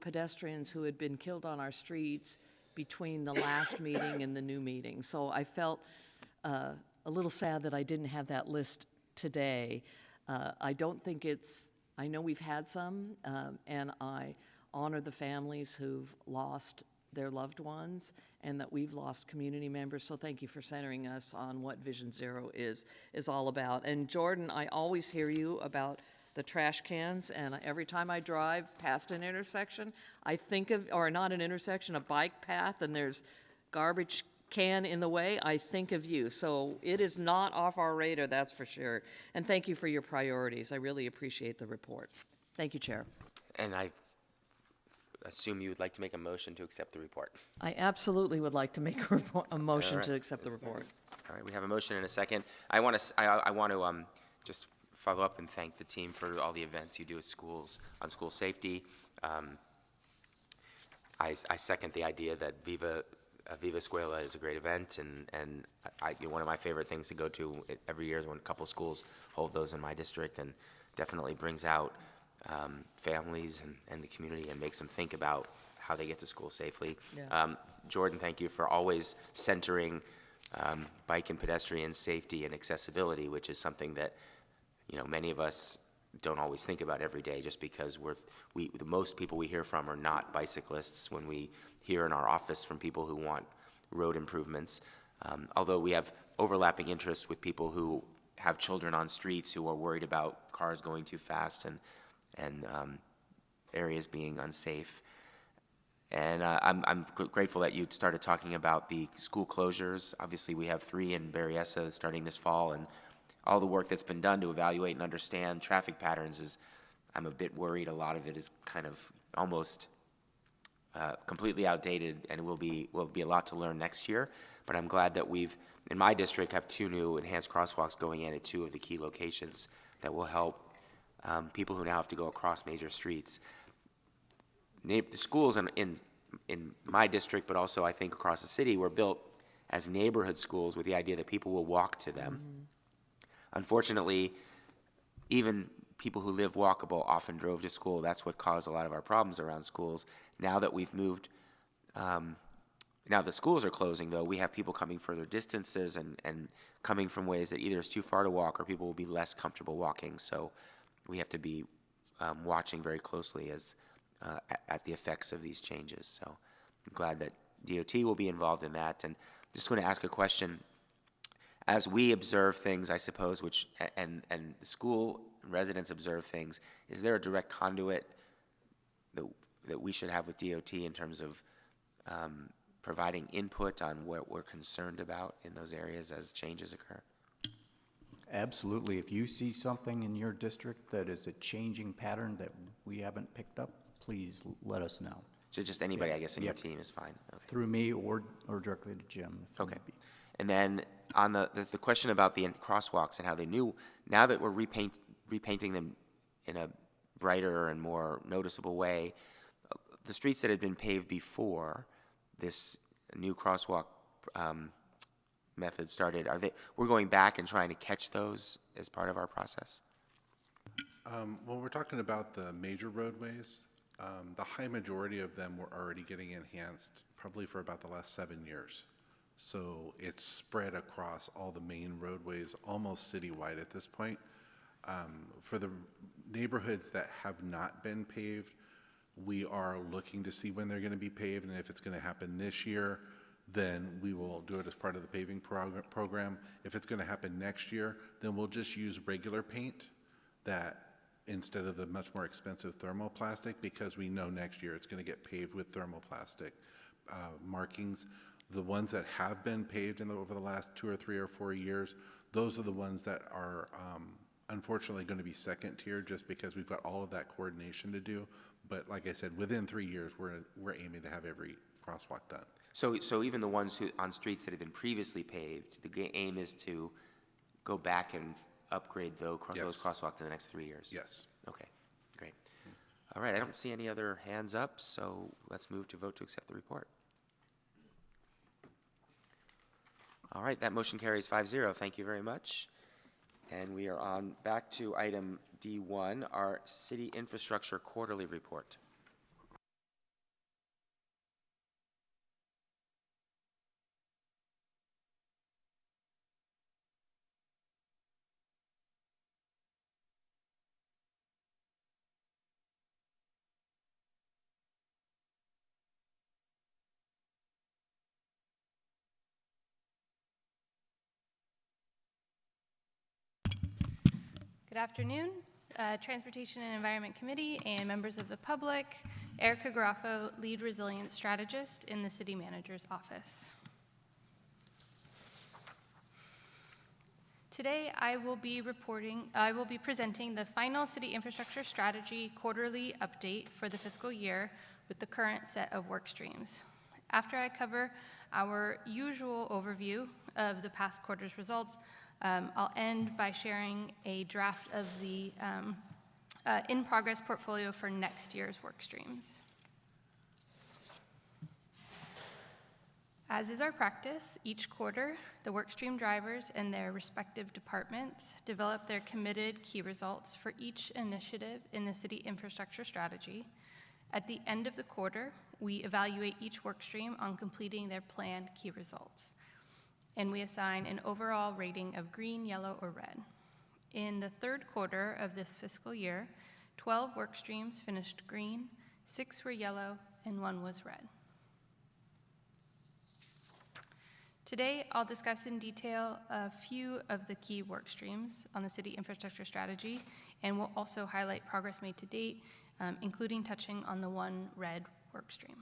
pedestrians who had been killed on our streets between the last meeting and the new meeting. So I felt a little sad that I didn't have that list today. I don't think I know we've had some, and I honor the families who've lost their loved ones and that we've lost community members. So thank you for centering us on what Vision Zero is all about. And Jordan, I always hear you about the trash cans, and every time I drive past an intersection, I think of, or not an intersection, a bike path, and there's garbage can in the way, I think of you. So it is not off our radar, that's for sure. And thank you for your priorities. I really appreciate the report. Thank you, Chair. And I assume you would like to make a motion to accept the report. I absolutely would like to make a motion to accept the report. All right, we have a motion and a second. I want to just follow up and thank the team for all the events you do at schools on school safety. I second the idea that Viva Escuela is a great event, and one of my favorite things to go to every year is when a couple schools hold those in my district, and definitely brings out families and the community and makes them think about how they get to school safely. Yeah. Jordan, thank you for always centering bike and pedestrian safety and accessibility, which is something that many of us don't always think about every day, just because the most people we hear from are not bicyclists. When we hear in our office from people who want road improvements, although we have overlapping interests with people who have children on streets who are worried about cars going too fast and areas being unsafe. And I'm grateful that you started talking about the school closures. Obviously, we have 3 in Berryessa starting this fall, and all the work that's been done to evaluate and understand traffic patterns I'm a bit worried a lot of it is kind of almost completely outdated, and will be a lot to learn next year. But I'm glad that in my district, have 2 new enhanced crosswalks going in at 2 of the key locations that will help people who now have to go across major streets. The schools in my district, but also I think across the city, were built as neighborhood schools with the idea that people will walk to them. Mm-hmm. Unfortunately, even people who live walkable often drove to school. That's what caused a lot of our problems around schools. Now that we've moved, now the schools are closing, though, we have people coming further distances and coming from ways that either it's too far to walk or people will be less comfortable walking. So we have to be watching very closely at the effects of these changes. So I'm glad that DOT will be involved in that. And just going to ask a question. As we observe things, I suppose, and the school residents observe things, is there a direct conduit that we should have with DOT in terms of providing input on what we're concerned about in those areas as changes occur? Absolutely. If you see something in your district that is a changing pattern that we haven't picked up, please let us know. So just anybody, I guess, in your team is fine. Okay. Through me or directly to Jim. Okay. And then on the question about the crosswalks and how they knew, now that we're repainting them in a brighter and more noticeable way, the streets that had been paved before this new crosswalk method started, we're going back and trying to catch those as part of our process? When we're talking about the major roadways, the high majority of them were already getting enhanced probably for about the last 7 years. So it's spread across all the main roadways, almost citywide at this point. For the neighborhoods that have not been paved, we are looking to see when they're going to be paved, and if it's going to happen this year, then we will do it as part of the paving program. If it's going to happen next year, then we'll just use regular paint instead of the much more expensive thermoplastic, because we know next year it's going to get paved with thermoplastic markings. The ones that have been paved over the last 2 or 3 or 4 years, those are the ones that are unfortunately going to be second tier, just because we've got all of that coordination to do. But like I said, within 3 years, we're aiming to have every crosswalk done. So even the ones on streets that have been previously paved, the aim is to go back and upgrade those crosswalks in the next 3 years? Yes. Okay, great. All right, I don't see any other hands up, so let's move to vote to accept the report. All right, that motion carries 5-0. Thank you very much. And we are on back to item D1, our City Infrastructure Quarterly Report. Good afternoon, Transportation and Environment Committee and members of the public. Erica Garofo, Lead Resilience Strategist in the City Manager's Office. Today, I will be presenting the final City Infrastructure Strategy quarterly update for the fiscal year with the current set of work streams. After I cover our usual overview of the past quarter's results, I'll end by sharing a draft of the in-progress portfolio for next year's work streams. As is our practice, each quarter, the workstream drivers and their respective departments develop their committed key results for each initiative in the City Infrastructure Strategy. At the end of the quarter, we evaluate each workstream on completing their planned key results, and we assign an overall rating of green, yellow, or red. In the third quarter of this fiscal year, 12 workstreams finished green, 6 were yellow, and 1 was red. Today, I'll discuss in detail a few of the key work streams on the City Infrastructure Strategy, and we'll also highlight progress made to date, including touching on the 1 red work stream.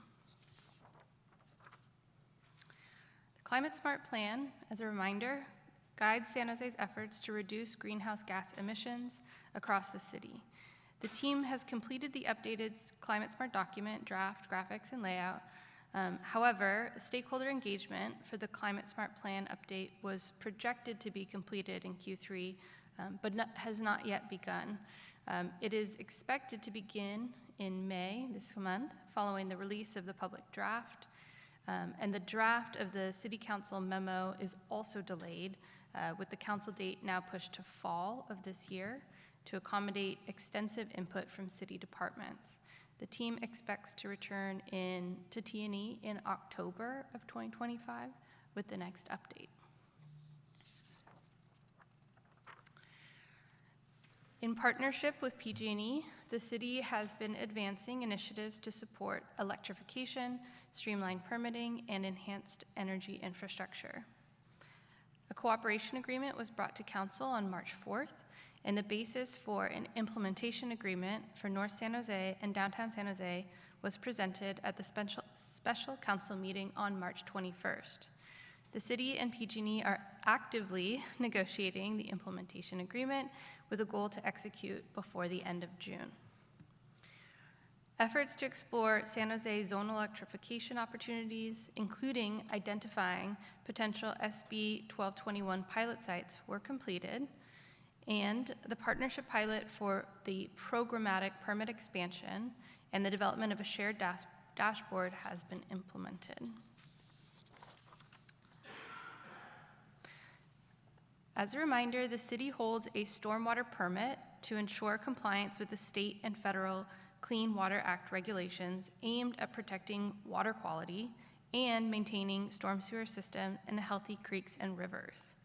The Climate Smart Plan, as a reminder, guides San Jose's efforts to reduce greenhouse gas emissions across the city. The team has completed the updated Climate Smart document, draft, graphics, and layout. However, stakeholder engagement for the Climate Smart Plan update was projected to be completed in Q3, but has not yet begun. It is expected to begin in May this month, following the release of the public draft. And the draft of the City Council memo is also delayed, with the council date now pushed to fall of this year to accommodate extensive input from city departments. The team expects to return to T&E in October of 2025 with the next update. In partnership with PG&E, the city has been advancing initiatives to support electrification, streamlined permitting, and enhanced energy infrastructure. A cooperation agreement was brought to council on March 4th, and the basis for an implementation agreement for North San Jose and Downtown San Jose was presented at the special council meeting on March 21st. The city and PG&E are actively negotiating the implementation agreement with a goal to execute before the end of June. Efforts to explore San Jose zone electrification opportunities, including identifying potential SB 1221 pilot sites, were completed, and the partnership pilot for the programmatic permit expansion and the development of a shared dashboard has been implemented. As a reminder, the city holds a stormwater permit to ensure compliance with the state and federal Clean Water Act regulations aimed at protecting water quality and maintaining storm sewer systems and healthy creeks and rivers.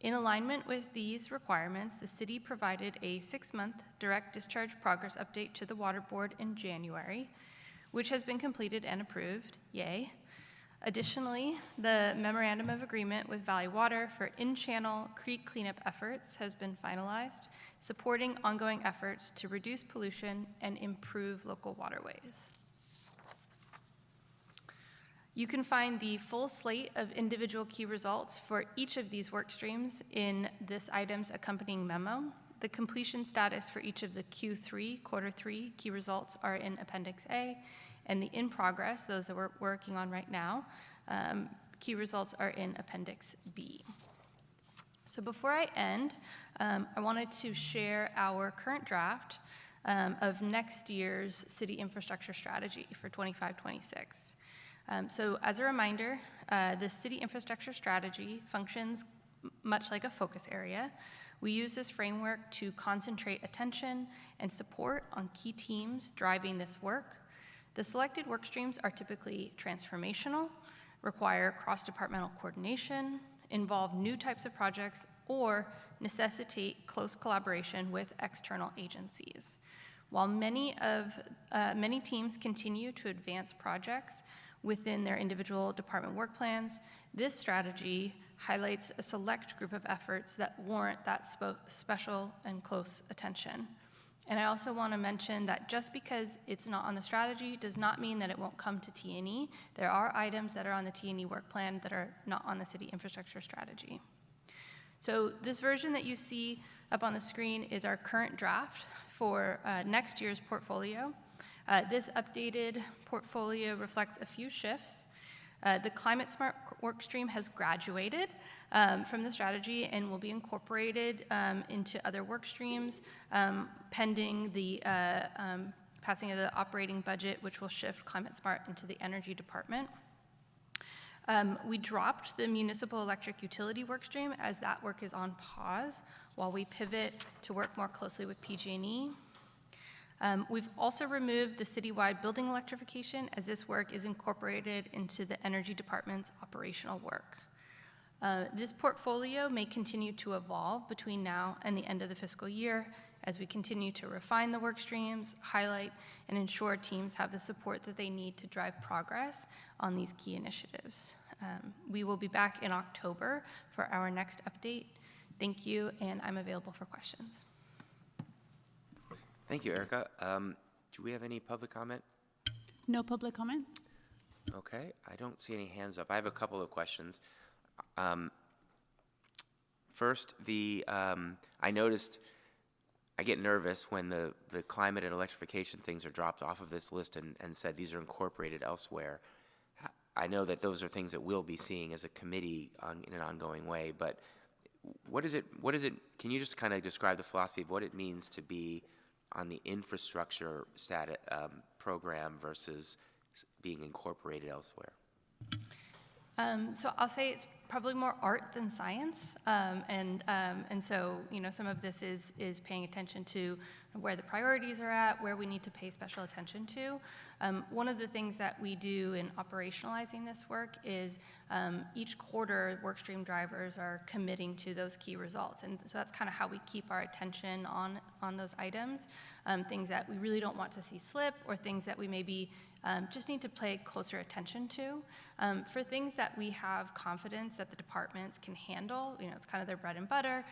In alignment with these requirements, the city provided a 6-month direct discharge progress update to the Water Board in January, which has been completed and approved, yay. Additionally, the memorandum of agreement with Valley Water for in-channel creek cleanup efforts has been finalized, supporting ongoing efforts to reduce pollution and improve local waterways. You can find the full slate of individual key results for each of these work streams in this item's accompanying memo. The completion status for each of the quarter 3 key results are in Appendix A, and the in progress, those that we're working on right now, key results are in Appendix B. So before I end, I wanted to share our current draft of next year's city infrastructure strategy for 25-26. So as a reminder, the city infrastructure strategy functions much like a focus area, We use this framework to concentrate attention and support on key teams driving this work. The selected work streams are typically transformational, require cross-departmental coordination, involve new types of projects, or necessitate close collaboration with external agencies. While many teams continue to advance projects within their individual department work plans, this strategy highlights a select group of efforts that warrant that special and close attention. And I also want to mention that just because it's not on the strategy does not mean that it won't come to T&E. There are items that are on the T&E work plan that are not on the city infrastructure strategy. So this version that you see up on the screen is our current draft for next year's portfolio. This updated portfolio reflects a few shifts. The Climate Smart workstream has graduated from the strategy and will be incorporated into other work streams pending the passing of the operating budget, which will shift Climate Smart into the Energy Department. We dropped the municipal electric utility workstream as that work is on pause while we pivot to work more closely with PG&E. We've also removed the citywide building electrification as this work is incorporated into the Energy Department's operational work. This portfolio may continue to evolve between now and the end of the fiscal year as we continue to refine the work streams, highlight, and ensure teams have the support that they need to drive progress on these key initiatives. We will be back in October for our next update. Thank you, and I'm available for questions. Thank you, Erica. Do we have any public comment? No public comment? Okay, I don't see any hands up. I have a couple of questions. First, I noticed I get nervous when the climate and electrification things are dropped off of this list and said these are incorporated elsewhere. I know that those are things that we'll be seeing as a committee in an ongoing way, but what is it, can you just kind of describe the philosophy of what it means to be on the infrastructure program versus being incorporated elsewhere? So I'll say it's probably more art than science, and so some of this is paying attention to where the priorities are at, where we need to pay special attention to. One of the things that we do in operationalizing this work is each quarter workstream drivers are committing to those key results, and so that's kind of how we keep our attention on those items, things that we really don't want to see slip or things that we maybe just need to pay closer attention to. For things that we have confidence that the departments can handle, it's kind of their bread and butter.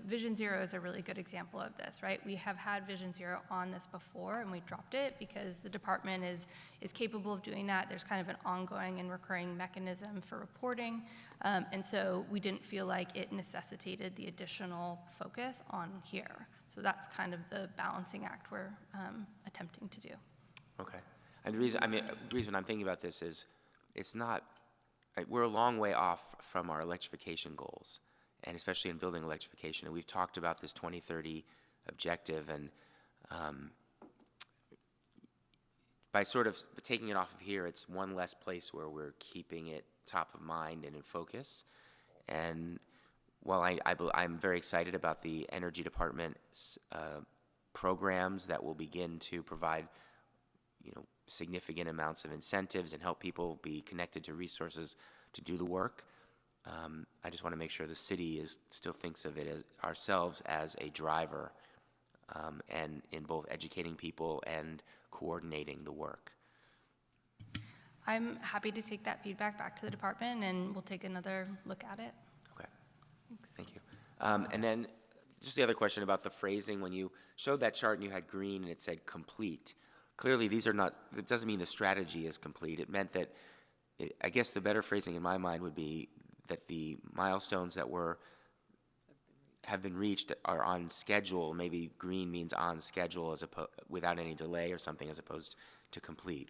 Vision Zero is a really good example of this, right? We have had Vision Zero on this before, and we dropped it because the department is capable of doing that. There's kind of an ongoing and recurring mechanism for reporting, and so we didn't feel like it necessitated the additional focus on here. So that's kind of the balancing act we're attempting to do. Okay. And the reason I'm thinking about this is we're a long way off from our electrification goals, and especially in building electrification. And we've talked about this 2030 objective, and by sort of taking it off of here, it's one less place where we're keeping it top of mind and in focus. And while I'm very excited about the Energy Department's programs that will begin to provide significant amounts of incentives and help people be connected to resources to do the work, I just want to make sure the city still thinks of it as ourselves as a driver, and in both educating people and coordinating the work. I'm happy to take that feedback back to the department, and we'll take another look at it. Okay. Thank you. And then just the other question about the phrasing. When you showed that chart and you had green and it said complete, clearly these are not, it doesn't mean the strategy is complete. It meant that, I guess the better phrasing in my mind would be that the milestones that have been reached are on schedule. Maybe green means on schedule without any delay or something, as opposed to complete.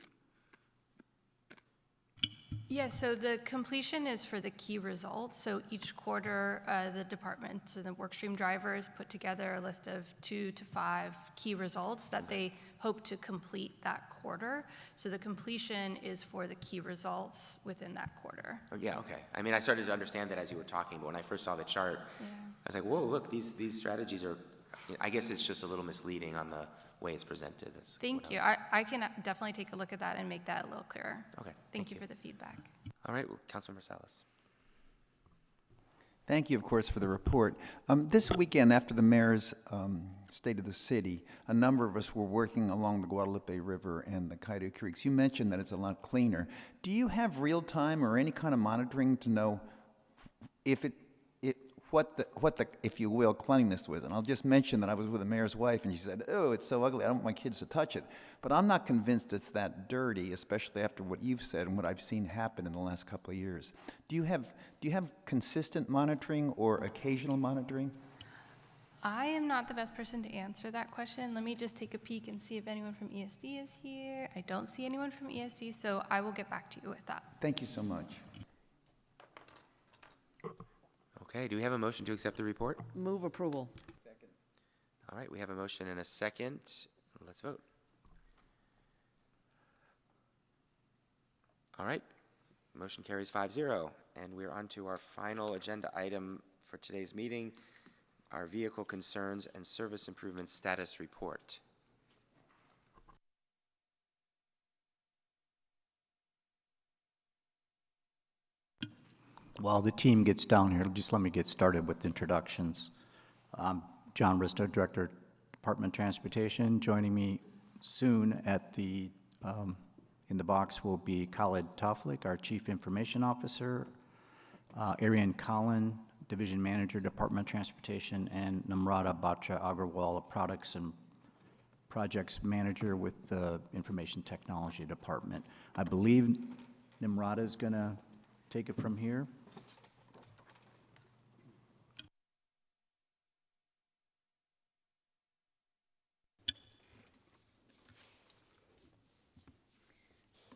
Yeah, so the completion is for the key results. So each quarter, the departments and the workstream drivers put together a list of 2 to 5 key results that they hope to complete that quarter. So the completion is for the key results within that quarter. Oh, yeah, okay. I mean, I started to understand that as you were talking, but when I first saw the chart, I was like, whoa, look, these strategies are, I guess it's just a little misleading on the way it's presented. That's Thank what you. was- I can definitely take a look at that and make that a little clearer. Okay, Thank you for the feedback. All right, well, Councilmember Salas. Thank you, of course, for the report. This weekend, after the mayor's State of the City, a number of us were working along the Guadalupe River and the Cayuga Creeks. You mentioned that it's a lot cleaner. Do you have real time or any kind of monitoring to know if what the, if you will, cleanliness was? And I'll just mention that I was with the mayor's wife, and she said, "Oh, it's so ugly. I don't want my kids to touch it." But I'm not convinced it's that dirty, especially after what you've said and what I've seen happen in the last couple of years. Do you have consistent monitoring or occasional monitoring? I am not the best person to answer that question. Let me just take a peek and see if anyone from ESD is here. I don't see anyone from ESD, so I will get back to you with that. Thank you so much. Okay, do we have a motion to accept the report? Move approval. All right, we have a motion and a second. Let's vote. All right, motion carries 5-0. And we're on to our final agenda item for today's meeting, our Vehicle Concerns and Service Improvement Status Report. While the team gets down here, just let me get started with introductions. John Risto, Director, Department of Transportation. Joining me soon at the in the box will be Khalid Taflik, our Chief Information Officer, Arian Collin, Division Manager, Department of Transportation, and Namrata Batra Agrawal, Products and Projects Manager with the Information Technology Department. I believe Namrata is going to take it from here.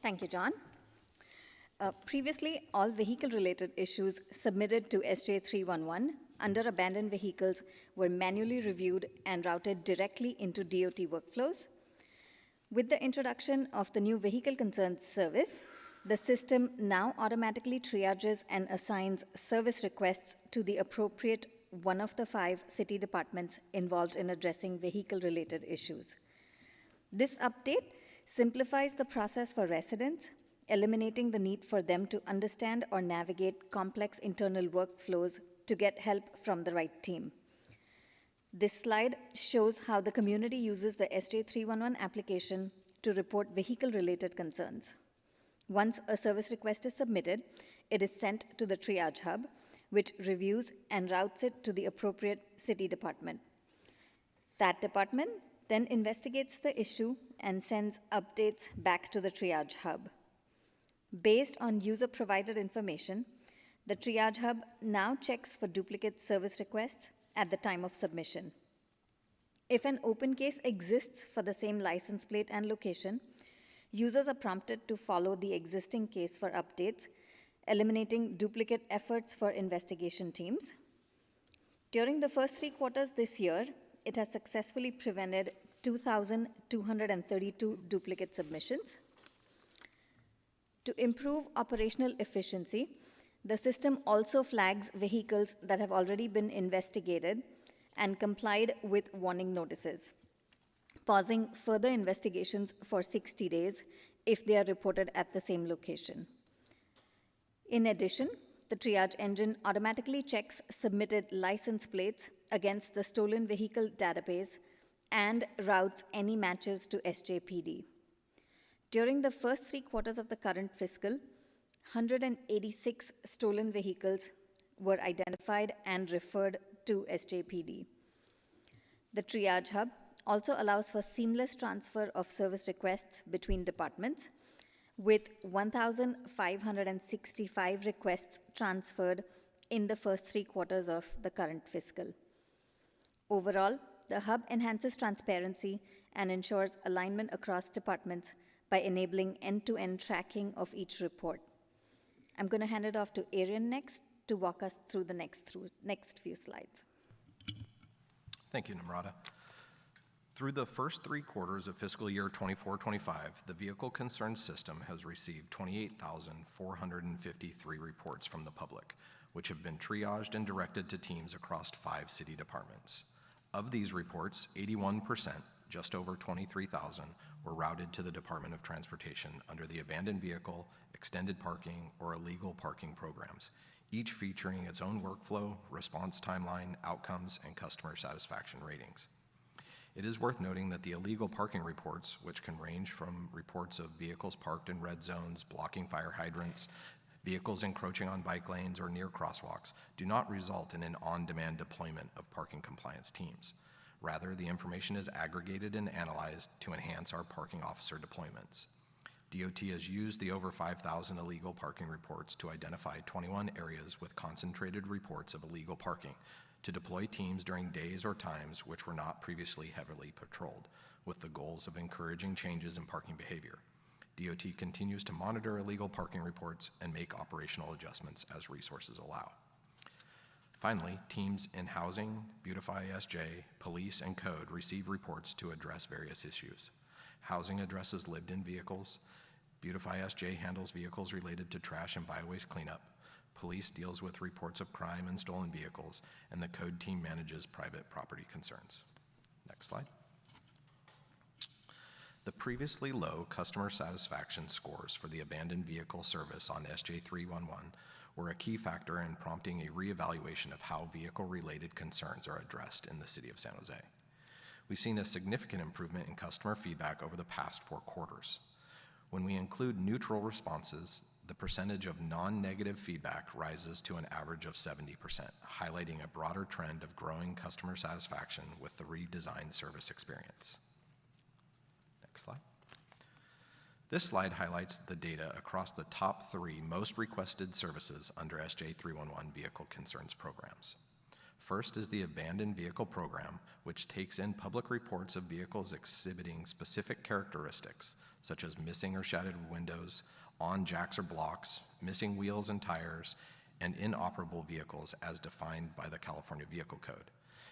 Thank you, John. Previously, all vehicle-related issues submitted to SJ 311 under abandoned vehicles were manually reviewed and routed directly into DOT workflows. With the introduction of the new Vehicle Concerns Service, the system now automatically triages and assigns service requests to the appropriate one of the 5 city departments involved in addressing vehicle-related issues. This update simplifies the process for residents, eliminating the need for them to understand or navigate complex internal workflows to get help from the right team. This slide shows how the community uses the SJ 311 application to report vehicle-related concerns. Once a service request is submitted, it is sent to the triage hub, which reviews and routes it to the appropriate city department. That department then investigates the issue and sends updates back to the triage hub. Based on user-provided information, the triage hub now checks for duplicate service requests at the time of submission. If an open case exists for the same license plate and location, users are prompted to follow the existing case for updates, eliminating duplicate efforts for investigation teams. During the first 3 quarters this year, it has successfully prevented 2,232 duplicate submissions. To improve operational efficiency, the system also flags vehicles that have already been investigated and complied with warning notices, pausing further investigations for 60 days if they are reported at the same location. In addition, the triage engine automatically checks submitted license plates against the stolen vehicle database and routes any matches to SJPD. During the first 3 quarters of the current fiscal, 186 stolen vehicles were identified and referred to SJPD. The triage hub also allows for seamless transfer of service requests between departments, with 1,565 requests transferred in the first 3 quarters of the current fiscal. Overall, the hub enhances transparency and ensures alignment across departments by enabling end-to-end tracking of each report. I'm going to hand it off to Arian next to walk us through the next few slides. Thank you, Namrata. Through the first 3 quarters of fiscal year 24-25, the Vehicle Concern System has received 28,453 reports from the public, which have been triaged and directed to teams across 5 city departments. Of these reports, 81%, just over 23,000, were routed to the Department of Transportation under the abandoned vehicle, extended parking, or illegal parking programs, each featuring its own workflow, response timeline, outcomes, and customer satisfaction ratings. It is worth noting that the illegal parking reports, which can range from reports of vehicles parked in red zones, blocking fire hydrants, vehicles encroaching on bike lanes or near crosswalks, do not result in an on-demand deployment of parking compliance teams. Rather, the information is aggregated and analyzed to enhance our parking officer deployments. DOT has used the over 5,000 illegal parking reports to identify 21 areas with concentrated reports of illegal parking to deploy teams during days or times which were not previously heavily patrolled, with the goals of encouraging changes in parking behavior. DOT continues to monitor illegal parking reports and make operational adjustments as resources allow. Finally, teams in Housing, Beautify SJ, Police, and Code receive reports to address various issues. Housing addresses lived-in vehicles. Beautify SJ handles vehicles related to trash and biowaste cleanup. Police deals with reports of crime and stolen vehicles, and the Code team manages private property concerns. Next slide. The previously low customer satisfaction scores for the abandoned vehicle service on SJ 311 were a key factor in prompting a reevaluation of how vehicle-related concerns are addressed in the city of San Jose. We've seen a significant improvement in customer feedback over the past 4 quarters. When we include neutral responses, the percentage of non-negative feedback rises to an average of 70%, highlighting a broader trend of growing customer satisfaction with the redesigned service experience. Next slide. This slide highlights the data across the top 3 most requested services under SJ 311 Vehicle Concerns programs. First is the Abandoned Vehicle Program, which takes in public reports of vehicles exhibiting specific characteristics, such as missing or shattered windows, on jacks or blocks, missing wheels and tires, and inoperable vehicles as defined by the California Vehicle Code,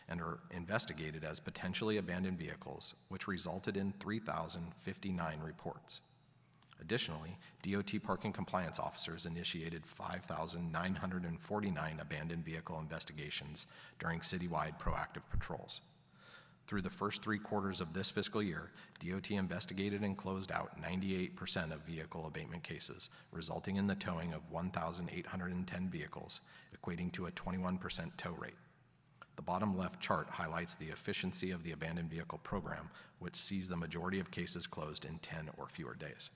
and are investigated as potentially abandoned vehicles, which resulted in 3,059 reports. Additionally, DOT parking compliance officers initiated 5,949 abandoned vehicle investigations during citywide proactive patrols. Through the first 3 quarters of this fiscal year, DOT investigated and closed out 98% of vehicle abatement cases, resulting in the towing of 1,810 vehicles, equating to a 21% tow rate. The bottom left chart highlights the efficiency of the abandoned vehicle program, which sees the majority of cases closed in 10 or fewer days.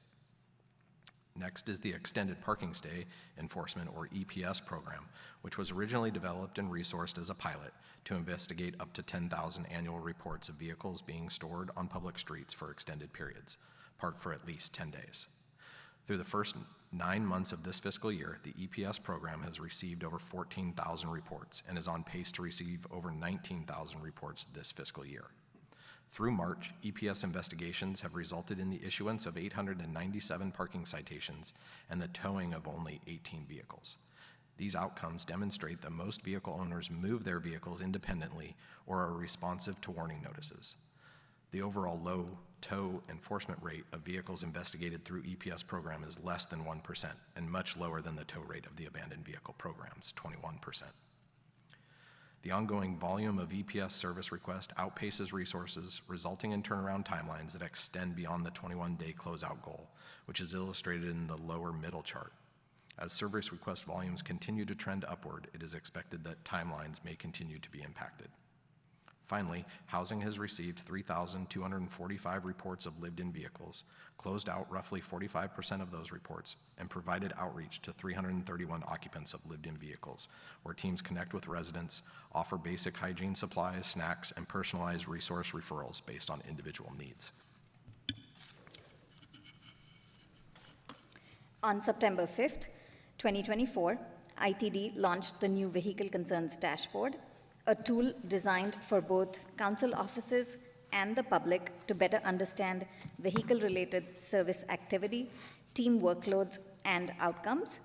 Next is the Extended Parking Stay Enforcement, or EPS program, which was originally developed and resourced as a pilot to investigate up to 10,000 annual reports of vehicles being stored on public streets for extended periods, parked for at least 10 days. Through the first 9 months of this fiscal year, the EPS program has received over 14,000 reports and is on pace to receive over 19,000 reports this fiscal year. Through March, EPS investigations have resulted in the issuance of 897 parking citations and the towing of only 18 vehicles. These outcomes demonstrate that most vehicle owners move their vehicles independently or are responsive to warning notices. The overall low tow enforcement rate of vehicles investigated through EPS program is less than 1% and much lower than the tow rate of the abandoned vehicle programs, 21%. The ongoing volume of EPS service requests outpaces resources, resulting in turnaround timelines that extend beyond the 21-day closeout goal, which is illustrated in the lower middle chart. As service request volumes continue to trend upward, it is expected that timelines may continue to be impacted. Finally, Housing has received 3,245 reports of lived-in vehicles, closed out roughly 45% of those reports, and provided outreach to 331 occupants of lived-in vehicles, where teams connect with residents, offer basic hygiene supplies, snacks, and personalized resource referrals based on individual needs. On September 5th, 2024, ITD launched the new Vehicle Concerns Dashboard, a tool designed for both council offices and the public to better understand vehicle-related service activity, team workloads, and outcomes.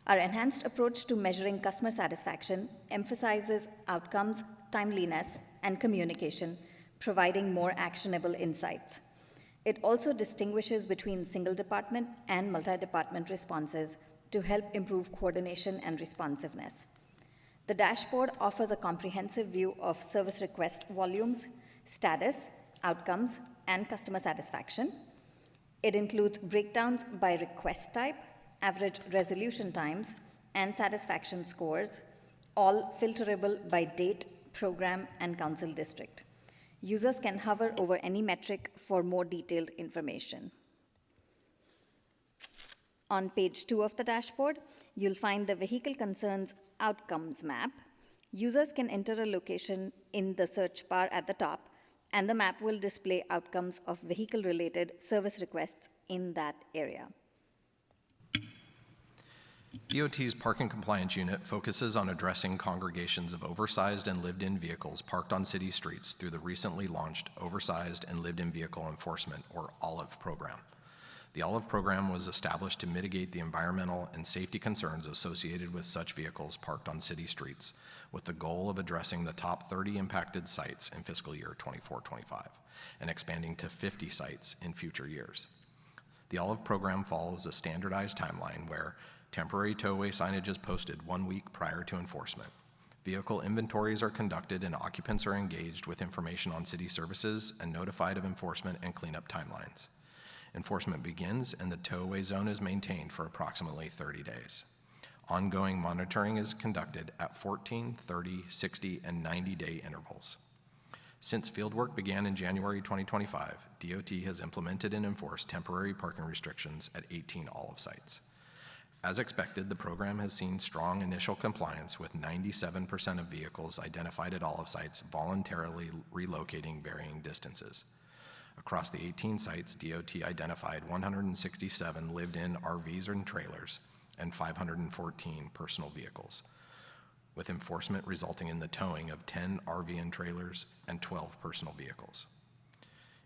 Our enhanced approach to measuring customer satisfaction emphasizes outcomes, timeliness, and communication, providing more actionable insights. It also distinguishes between single department and multi-department responses to help improve coordination and responsiveness. The dashboard offers a comprehensive view of service request volumes, status, outcomes, and customer satisfaction. It includes breakdowns by request type, average resolution times, and satisfaction scores, all filterable by date, program, and council district. Users can hover over any metric for more detailed information. On page 2 of the dashboard, you'll find the Vehicle Concerns Outcomes map. Users can enter a location in the search bar at the top, and the map will display outcomes of vehicle-related service requests in that area. DOT's Parking Compliance Unit focuses on addressing congregations of oversized and lived-in vehicles parked on city streets through the recently launched Oversized and Lived-in Vehicle Enforcement, or OLIVE program. The OLIVE program was established to mitigate the environmental and safety concerns associated with such vehicles parked on city streets, with the goal of addressing the top 30 impacted sites in fiscal year 24-25 and expanding to 50 sites in future years. The OLIVE program follows a standardized timeline where temporary tow-away signage is posted 1 week prior to enforcement. Vehicle inventories are conducted and occupants are engaged with information on city services and notified of enforcement and cleanup timelines. Enforcement begins and the tow-away zone is maintained for approximately 30 days. Ongoing monitoring is conducted at 14, 30, 60, and 90-day intervals. Since fieldwork began in January 2025, DOT has implemented and enforced temporary parking restrictions at 18 OLIVE sites. As expected, the program has seen strong initial compliance with 97% of vehicles identified at OLIVE sites voluntarily relocating varying distances. Across the 18 sites, DOT identified 167 lived-in RVs and trailers and 514 personal vehicles, with enforcement resulting in the towing of 10 RV and trailers and 12 personal vehicles.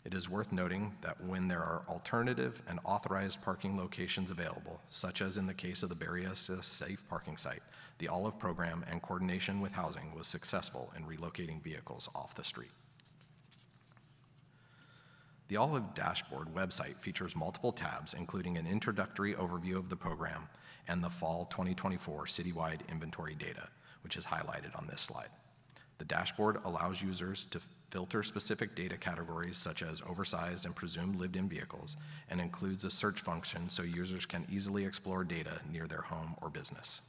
It is worth noting that when there are alternative and authorized parking locations available, such as in the case of the Berryessa Safe Parking Site, the OLIVE program and coordination with housing was successful in relocating vehicles off the street. The OLIVE dashboard website features multiple tabs, including an introductory overview of the program and the fall 2024 citywide inventory data, which is highlighted on this slide. The dashboard allows users to filter specific data categories such as oversized and presumed lived-in vehicles and includes a search function so users can easily explore data near their home or business.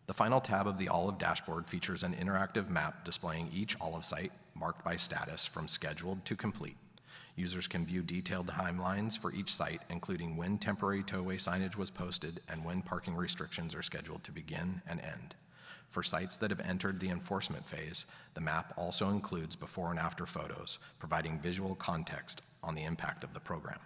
The final tab of the OLIVE dashboard features an interactive map displaying each OLIVE site marked by status from scheduled to complete. Users can view detailed timelines for each site, including when temporary tow-away signage was posted and when parking restrictions are scheduled to begin and end. For sites that have entered the enforcement phase, the map also includes before and after photos, providing visual context on the impact of the program.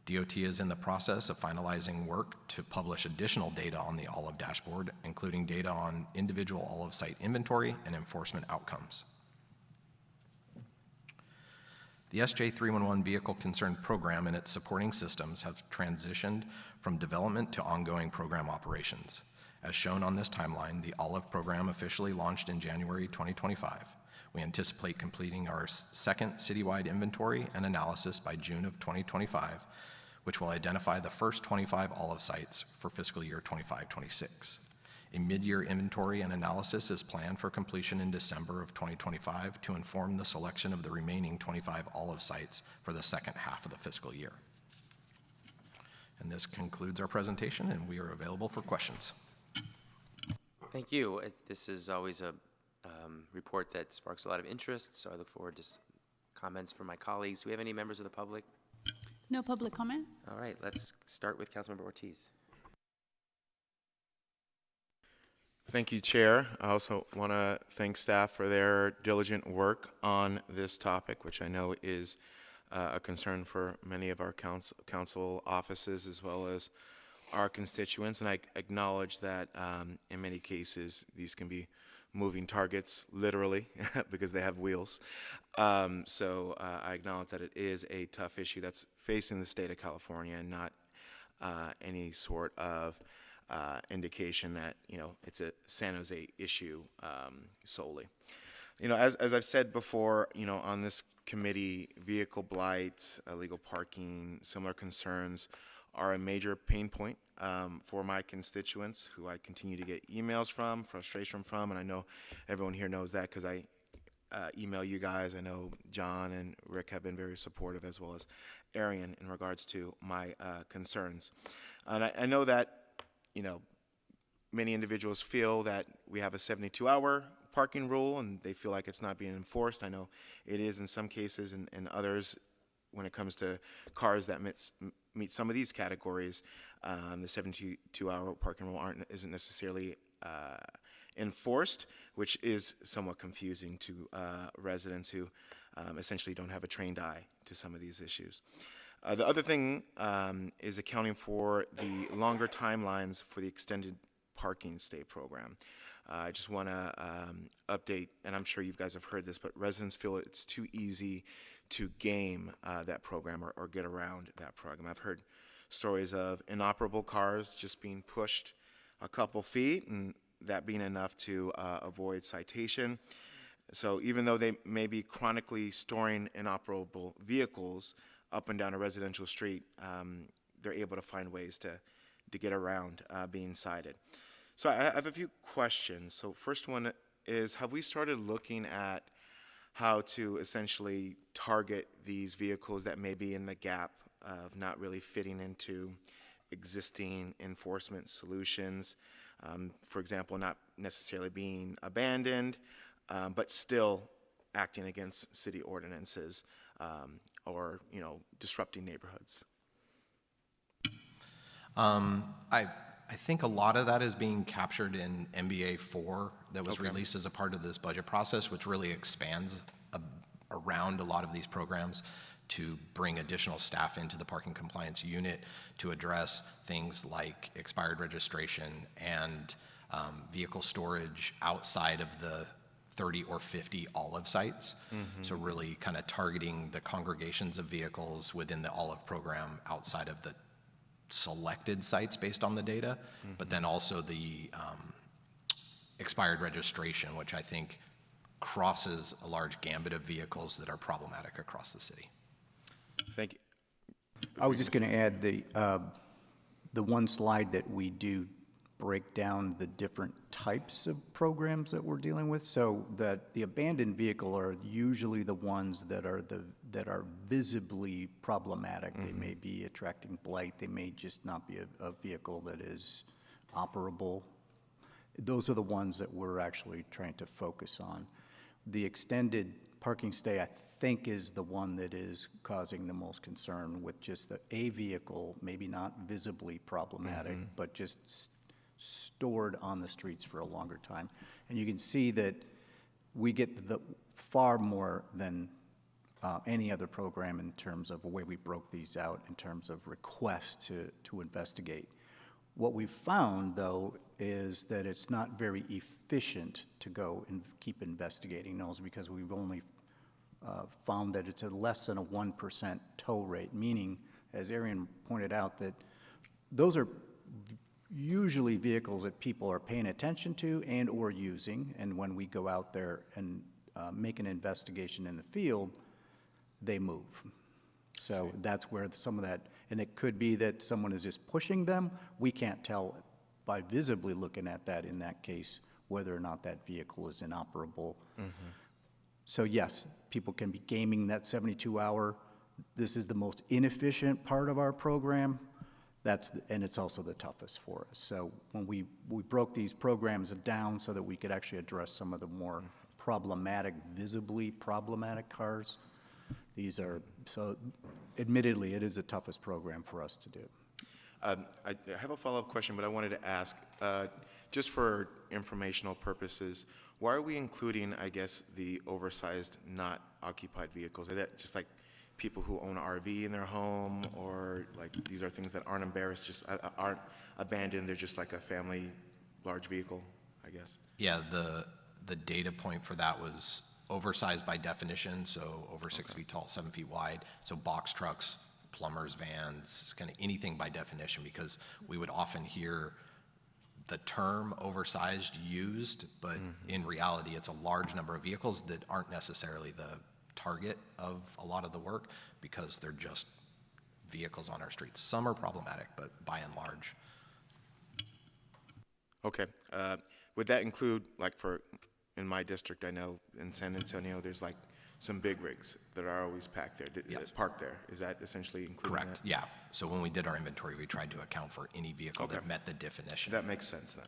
DOT is in the process of finalizing work to publish additional data on the OLIVE dashboard, including data on individual OLIVE site inventory and enforcement outcomes. The SJ311 Vehicle Concern Program and its supporting systems have transitioned from development to ongoing program operations. As shown on this timeline, the OLIVE program officially launched in January 2025. We anticipate completing our second citywide inventory and analysis by June of 2025, which will identify the first 25 OLIVE sites for fiscal year 25-26. A mid-year inventory and analysis is planned for completion in December of 2025 to inform the selection of the remaining 25 OLIVE sites for the second half of the fiscal year. And this concludes our presentation, and we are available for questions. Thank you. This is always a report that sparks a lot of interest, so I look forward to comments from my colleagues. Do we have any members of the public? No public comment? All right, let's start with Councilmember Ortiz. Thank you, Chair. I also want to thank staff for their diligent work on this topic, which I know is a concern for many of our council offices as well as our constituents. And I acknowledge that in many cases, these can be moving targets, literally, because they have wheels. So I acknowledge that it is a tough issue that's facing the state of California, and not any sort of indication that, it's a San Jose issue solely. As I've said before, on this committee, vehicle blight, illegal parking, similar concerns are a major pain point for my constituents, who I continue to get emails from, frustration from, and I know everyone here knows that because I email you guys. I know John and Rick have been very supportive, as well as Arian, in regards to my concerns. And I know that, many individuals feel that we have a 72-hour parking rule and they feel like it's not being enforced. I know it is in some cases, and others, when it comes to cars that meet some of these categories, the 72-hour parking rule isn't necessarily enforced, which is somewhat confusing to residents who essentially don't have a trained eye to some of these issues. The other thing is accounting for the longer timelines for the extended parking stay program. I just want to update, and I'm sure you guys have heard this, but residents feel it's too easy to game that program or get around that program. I've heard stories of inoperable cars just being pushed a couple feet, and that being enough to avoid citation. So even though they may be chronically storing inoperable vehicles up and down a residential street, they're able to find ways to get around being cited. So I have a few questions. So first one is, have we started looking at how to essentially target these vehicles that may be in the gap of not really fitting into existing enforcement solutions? For example, not necessarily being abandoned, but still acting against city ordinances, or disrupting neighborhoods. I think a lot of that is being captured in MBA 4 that was released as a part of this budget process, which really expands around a lot of these programs to bring additional staff into the parking compliance unit to address things like expired registration and vehicle storage outside of the 30 or 50 Olive sites. So really kind of targeting the congregations of vehicles within the Olive program outside of the selected sites based on the data, but then also the expired registration, which I think crosses a large gambit of vehicles that are problematic across the city. Thank you. I was just going to add the one slide that we do break down the different types of programs that we're dealing with, so that the abandoned vehicle are usually the ones that are visibly problematic. They may be attracting blight. They may just not be a vehicle that is operable. Those are the ones that we're actually trying to focus on. The extended parking stay, I think, is the one that is causing the most concern, with just a vehicle, maybe not visibly problematic, but just stored on the streets for a longer time. And you can see that we get far more than any other program in terms of the way we broke these out in terms of requests to investigate. What we've found, though, is that it's not very efficient to go and keep investigating those, because we've only found that it's a less than a 1% tow rate, meaning, as Arian pointed out, that those are usually vehicles that people are paying attention to and or using, and when we go out there and make an investigation in the field, they move. So that's where some of that, and it could be that someone is just pushing them. We can't tell by visibly looking at that, in that case, whether or not that vehicle is inoperable. So yes, people can be gaming that 72-hour. This is the most inefficient part of our program. And it's also the toughest for us. So when we broke these programs down so that we could actually address some of the more problematic, visibly problematic cars, these are, so admittedly, it is the toughest program for us to do. I have a follow-up question, but I wanted to ask, just for informational purposes, why are we including, I guess, the oversized, not occupied vehicles? Is that just like people who own an RV in their home, or like these are things that aren't embarrassed, just aren't abandoned, they're just like a family large vehicle, I guess? Yeah, the data point for that was oversized by definition, so over 6 feet tall, 7 feet wide. So box trucks, plumbers' vans, kind of anything by definition, because we would often hear the term oversized used, but in reality, it's a large number of vehicles that aren't necessarily the target of a lot of the work because they're just vehicles on our streets. Some are problematic, but by and large. Okay. Would that include, like in my district, I know in San Antonio, there's like some big rigs that are always packed there, Yes. parked there. Is that essentially including Correct, that? yeah. So when we did our inventory, we tried to account for any vehicle that met the definition. That makes sense then.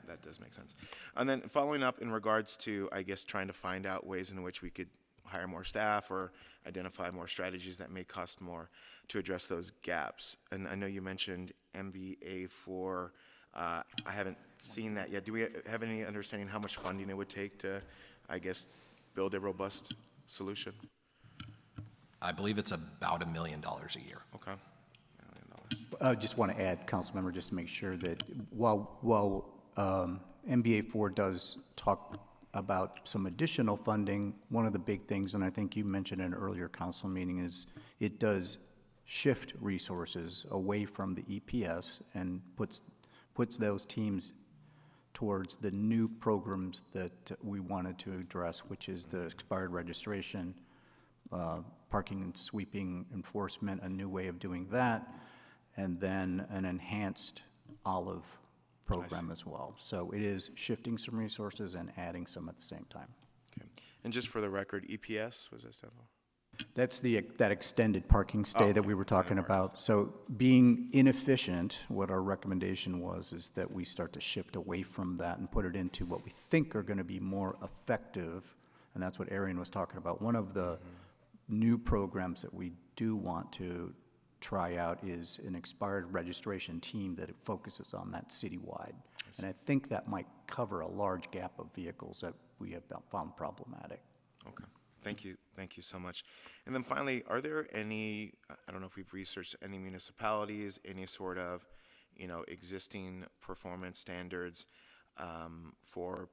That does make sense. And then following up in regards to, I guess, trying to find out ways in which we could hire more staff or identify more strategies that may cost more to address those gaps. And I know you mentioned MBA4. I haven't seen that yet. Do we have any understanding how much funding it would take to, I guess, build a robust solution? I believe it's about $1 million a year. Okay. I just want to add, Councilmember, just to make sure that while MBA 4 does talk about some additional funding, one of the big things, and I think you mentioned in an earlier council meeting, is it does shift resources away from the EPS and puts those teams towards the new programs that we wanted to address, which is the expired registration, parking and sweeping enforcement, a new way of doing that, and then an enhanced olive program as well. So it is shifting some resources and adding some at the same time. Okay. And just for the record, EPS, what does that stand for? That's that extended parking stay that we were talking about. So being inefficient, what our recommendation was is that we start to shift away from that and put it into what we think are going to be more effective, and that's what Arian was talking about. One of the new programs that we do want to try out is an expired registration team that focuses on that citywide. And I think that might cover a large gap of vehicles that we have found problematic. Okay. Thank you so much. And then finally, are there any, I don't know if we've researched any municipalities, any sort of, existing performance standards for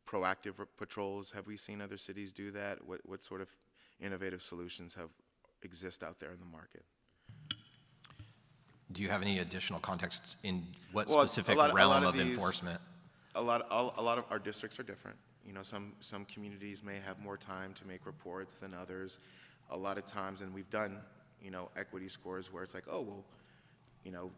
proactive patrols? Have we seen other cities do that? What sort of innovative solutions exist out there in the market? Do you have any additional context in what specific realm of enforcement? A lot of our districts are different. Some communities may have more time to make reports than others. A lot of times, and we've done, equity scores where it's like, oh, well,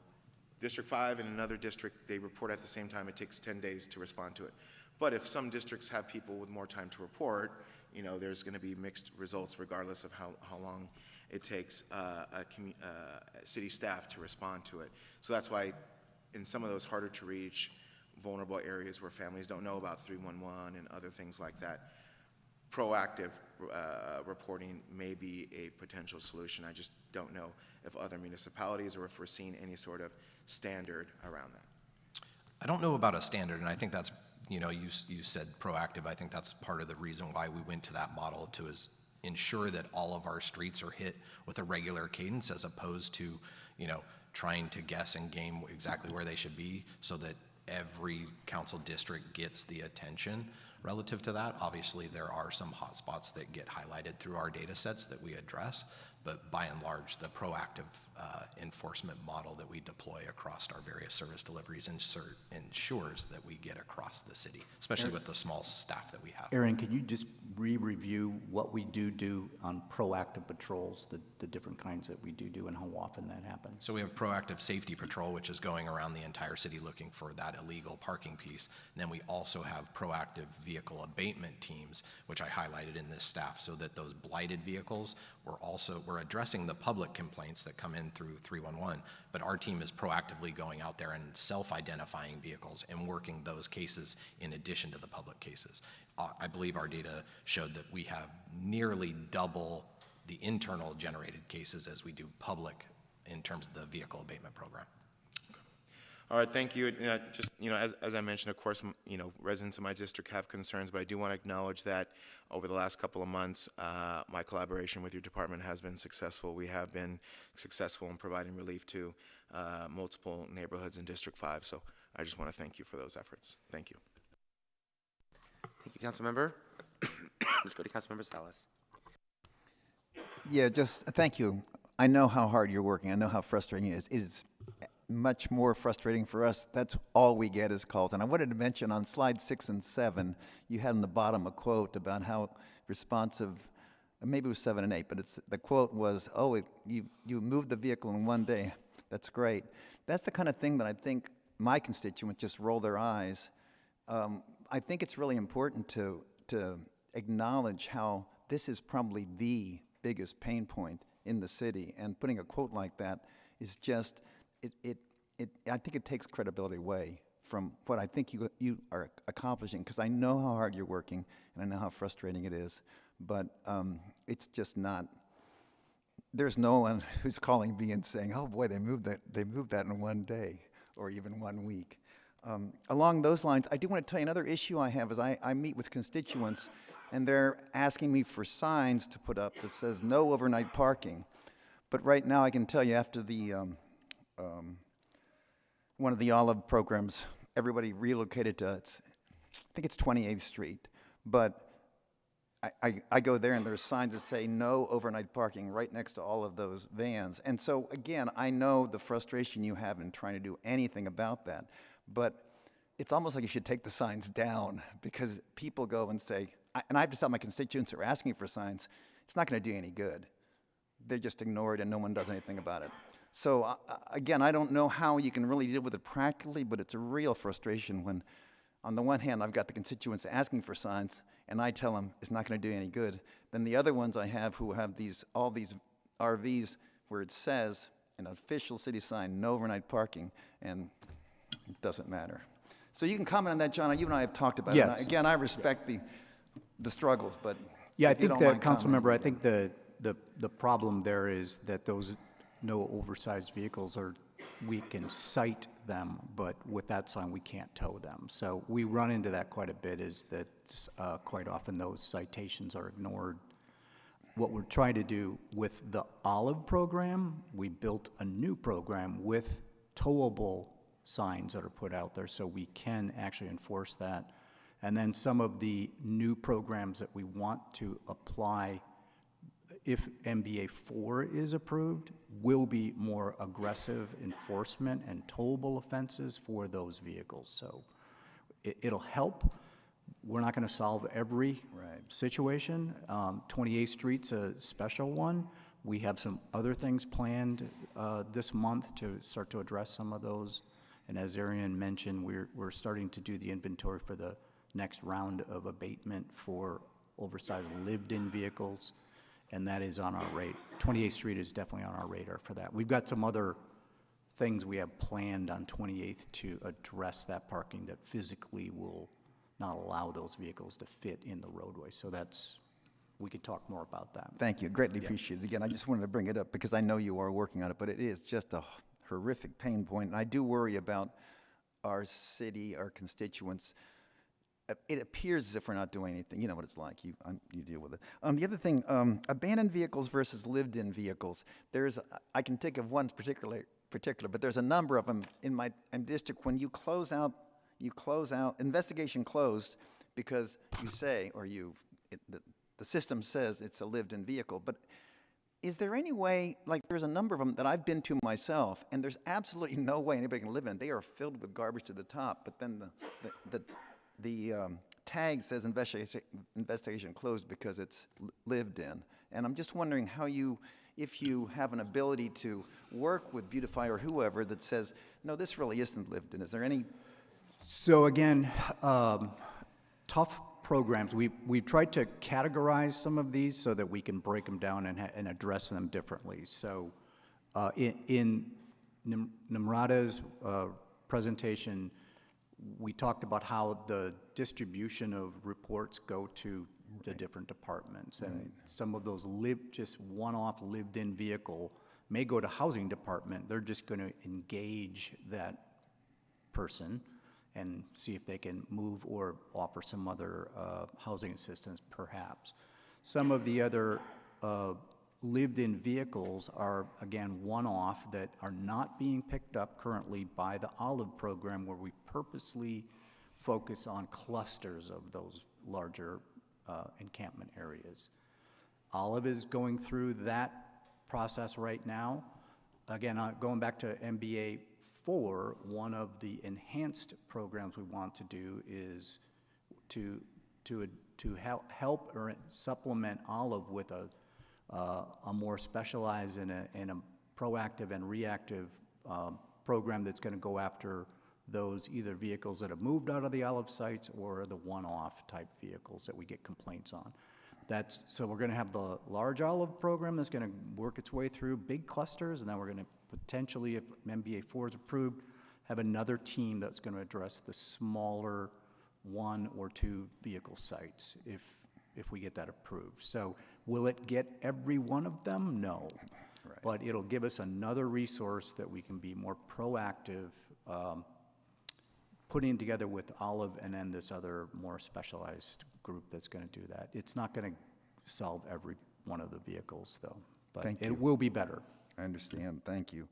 District 5 and another district, they report at the same time. It takes 10 days to respond to it. But if some districts have people with more time to report, there's going to be mixed results regardless of how long it takes city staff to respond to it. So that's why in some of those harder to reach, vulnerable areas where families don't know about 311 and other things like that, proactive reporting may be a potential solution. I just don't know if other municipalities or if we're seeing any sort of standard around that. I don't know about a standard, and I think that's, you said proactive. I think that's part of the reason why we went to that model, to ensure that all of our streets are hit with a regular cadence, as opposed to, trying to guess and game exactly where they should be, so that every council district gets the attention relative to that. Obviously, there are some hotspots that get highlighted through our data sets that we address, but by and large, the proactive enforcement model that we deploy across our various service deliveries ensures that we get across the city, especially with the small staff that we have. Aaron, can you just review what we do on proactive patrols, the different kinds that we do and how often that happens? So we have proactive safety patrol, which is going around the entire city looking for that illegal parking piece. And then we also have proactive vehicle abatement teams, which I highlighted in this staff, so that those blighted vehicles, we're addressing the public complaints that come in through 311, but our team is proactively going out there and self-identifying vehicles and working those cases in addition to the public cases. I believe our data showed that we have nearly double the internal generated cases as we do public in terms of the vehicle abatement program. All right, thank you. Just, as I mentioned, of course, residents of my district have concerns, but I do want to acknowledge that over the last couple of months, my collaboration with your department has been successful. We have been successful in providing relief to multiple neighborhoods in District 5, so I just want to thank you for those efforts. Thank you. Thank you, Councilmember. Let's go to Councilmember Salas. Yeah, just thank you. I know how hard you're working. I know how frustrating it is. It is much more frustrating for us. That's all we get is calls. And I wanted to mention on slide 6 and 7, you had on the bottom a quote about how responsive, maybe it was 7 and 8, but the quote was, "Oh, you moved the vehicle in one day. That's great." That's the kind of thing that I think my constituents just roll their eyes. I think it's really important to acknowledge how this is probably the biggest pain point in the city, and putting a quote like that is just, I think it takes credibility away from what I think you are accomplishing, because I know how hard you're working, and I know how frustrating it is, but it's just not, there's no one who's calling me and saying, "Oh boy, they moved that in one day, or even 1 week." Along those lines, I do want to tell you another issue I have is I meet with constituents, and they're asking me for signs to put up that says no overnight parking. But right now, I can tell you after the one of the Olive programs, everybody relocated to, I think it's 28th Street, but I go there and there's signs that say no overnight parking right next to all of those vans. And so again, I know the frustration you have in trying to do anything about that, but it's almost like you should take the signs down, because people go and say, and I have to tell my constituents who are asking for signs, it's not going to do any good. They're just ignored and no one does anything about it. So again, I don't know how you can really deal with it practically, but it's a real frustration when, on the one hand, I've got the constituents asking for signs, and I tell them it's not going to do any good. Then the other ones I have who have all these RVs where it says, an official city sign, no overnight parking, and it doesn't matter. So you can comment on that, John. You and I have talked about Yes. it. Again, I respect the struggles, but Yeah, I if you think don't the mind council commenting. member, I think the problem there is that those no oversized vehicles we can cite them, but with that sign, we can't tow them. So we run into that quite a bit, is that quite often those citations are ignored. What we're trying to do with the Olive program, we built a new program with towable signs that are put out there, so we can actually enforce that. And then some of the new programs that we want to apply, if MBA 4 is approved, will be more aggressive enforcement and towable offenses for those vehicles. So it'll help. We're not going to solve every situation. 28th Street's a special one. We have some other things planned this month to start to address some of those. And as Arian mentioned, we're starting to do the inventory for the next round of abatement for oversized lived-in vehicles, and that is on our rate. 28th Street is definitely on our radar for that. We've got some other things we have planned on 28th to address that parking that physically will not allow those vehicles to fit in the roadway. So we could talk more about that. Thank you, greatly appreciated. Again, I just wanted to bring it up because I know you are working on it, but it is just a horrific pain point, and I do worry about our city, our constituents. It appears as if we're not doing anything. You know what it's like. You deal with it. The other thing, abandoned vehicles versus lived-in vehicles. I can think of one particular, but there's a number of them in my district. When you close out, investigation closed because you say, or the system says it's a lived-in vehicle. But is there any way, like there's a number of them that I've been to myself, and there's absolutely no way anybody can live in. They are filled with garbage to the top, but then the tag says investigation closed because it's lived in. And I'm just wondering if you have an ability to work with Beautify or whoever that says, no, this really isn't lived in. Is there any? So again, tough programs. We've tried to categorize some of these so that we can break them down and address them differently. So in Nimrata's presentation, we talked about how the distribution of reports go to the different departments, and some of those just one-off lived-in vehicle may go to housing department. They're just going to engage that person and see if they can move or offer some other housing assistance, perhaps. Some of the other lived-in vehicles are, again, one-off that are not being picked up currently by the Olive program, where we purposely focus on clusters of those larger encampment areas. Olive is going through that process right now. Again, going back to MBA 4, one of the enhanced programs we want to do is to help or supplement Olive with a more specialized and a proactive and reactive program that's going to go after those either vehicles that have moved out of the Olive sites or the one-off type vehicles that we get complaints on. So we're going to have the large Olive program that's going to work its way through big clusters, and then we're going to potentially, if MBA 4 is approved, have another team that's going to address the smaller 1 or 2 vehicle sites if we get that approved. So will it get every one of them? No. Right. But it'll give us another resource that we can be more proactive, putting together with Olive and then this other more specialized group that's going to do that. It's not going to solve every one of the vehicles, though, but it will be better. I understand. Thank you.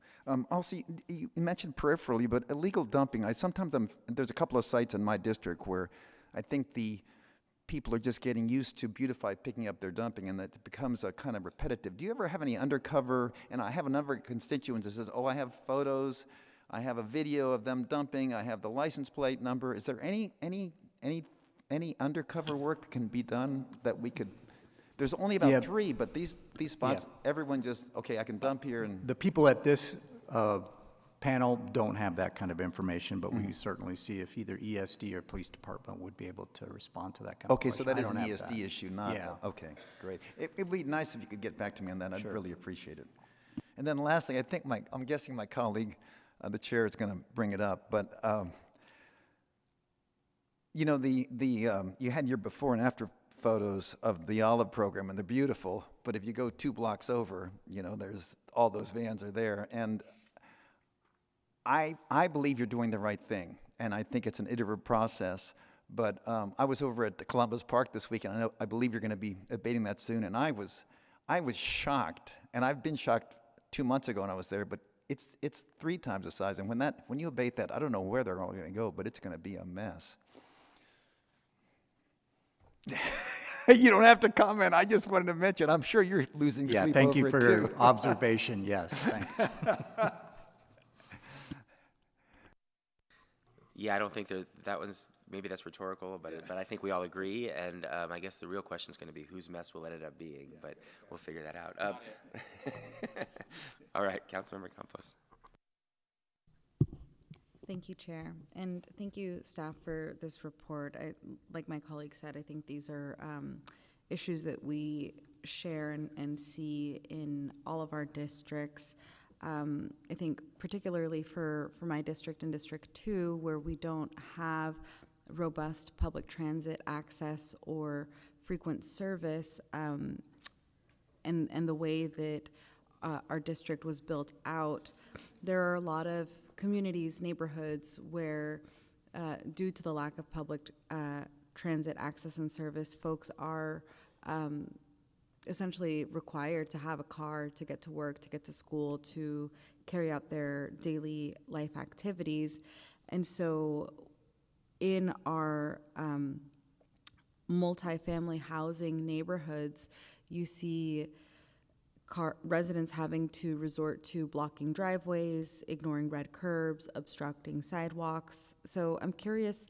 Also, you mentioned peripherally, but illegal dumping. There's a couple of sites in my district where I think the people are just getting used to Beautify picking up their dumping, and that becomes a kind of repetitive. Do you ever have any undercover? And I have a number of constituents that says, "Oh, I have photos, I have a video of them dumping, I have the license plate number." Is there any undercover work that can be done that we could? There's only about 3, but these spots, everyone just, okay, I can dump here. And the people at this panel don't have that kind of information, but we certainly see if either ESD or police department would be able to respond to that kind of question. Okay, so that is an ESD issue, not, okay, great. It'd be nice if you could get back to me on that. I'd really appreciate it. And then lastly, I think I'm guessing my colleague, the chair, is going to bring it up, but you know, you had your before and after photos of the Olive program, and they're beautiful, but if you go 2 blocks over, you know, there's all those vans are there, and I believe you're doing the right thing, and I think it's an iterative process, but I was over at the Columbus Park this week, and I believe you're going to be abating that soon, and I was shocked, and I've been shocked 2 months ago when I was there, but it's 3 times the size, and when you abate that, I don't know where they're all going to go, but it's going to be a mess. You don't have to comment. I just wanted to mention. I'm sure you're losing sleep over it too. Yeah, thank you for your observation. Yes, thanks. Yeah, I don't think that was, maybe that's rhetorical, but I think we all agree, and I guess the real question is going to be whose mess will it end up being, but we'll figure that out. All right, Councilmember Campos. Thank you, Chair, and thank you, staff, for this report. Like my colleague said, I think these are issues that we share and see in all of our districts. I think particularly for my district and District 2, where we don't have robust public transit access or frequent service, and the way that our district was built out, there are a lot of communities, neighborhoods where, due to the lack of public transit access and service, folks are essentially required to have a car to get to work, to get to school, to carry out their daily life activities. And so in our multifamily housing neighborhoods, you see residents having to resort to blocking driveways, ignoring red curbs, obstructing sidewalks. So I'm curious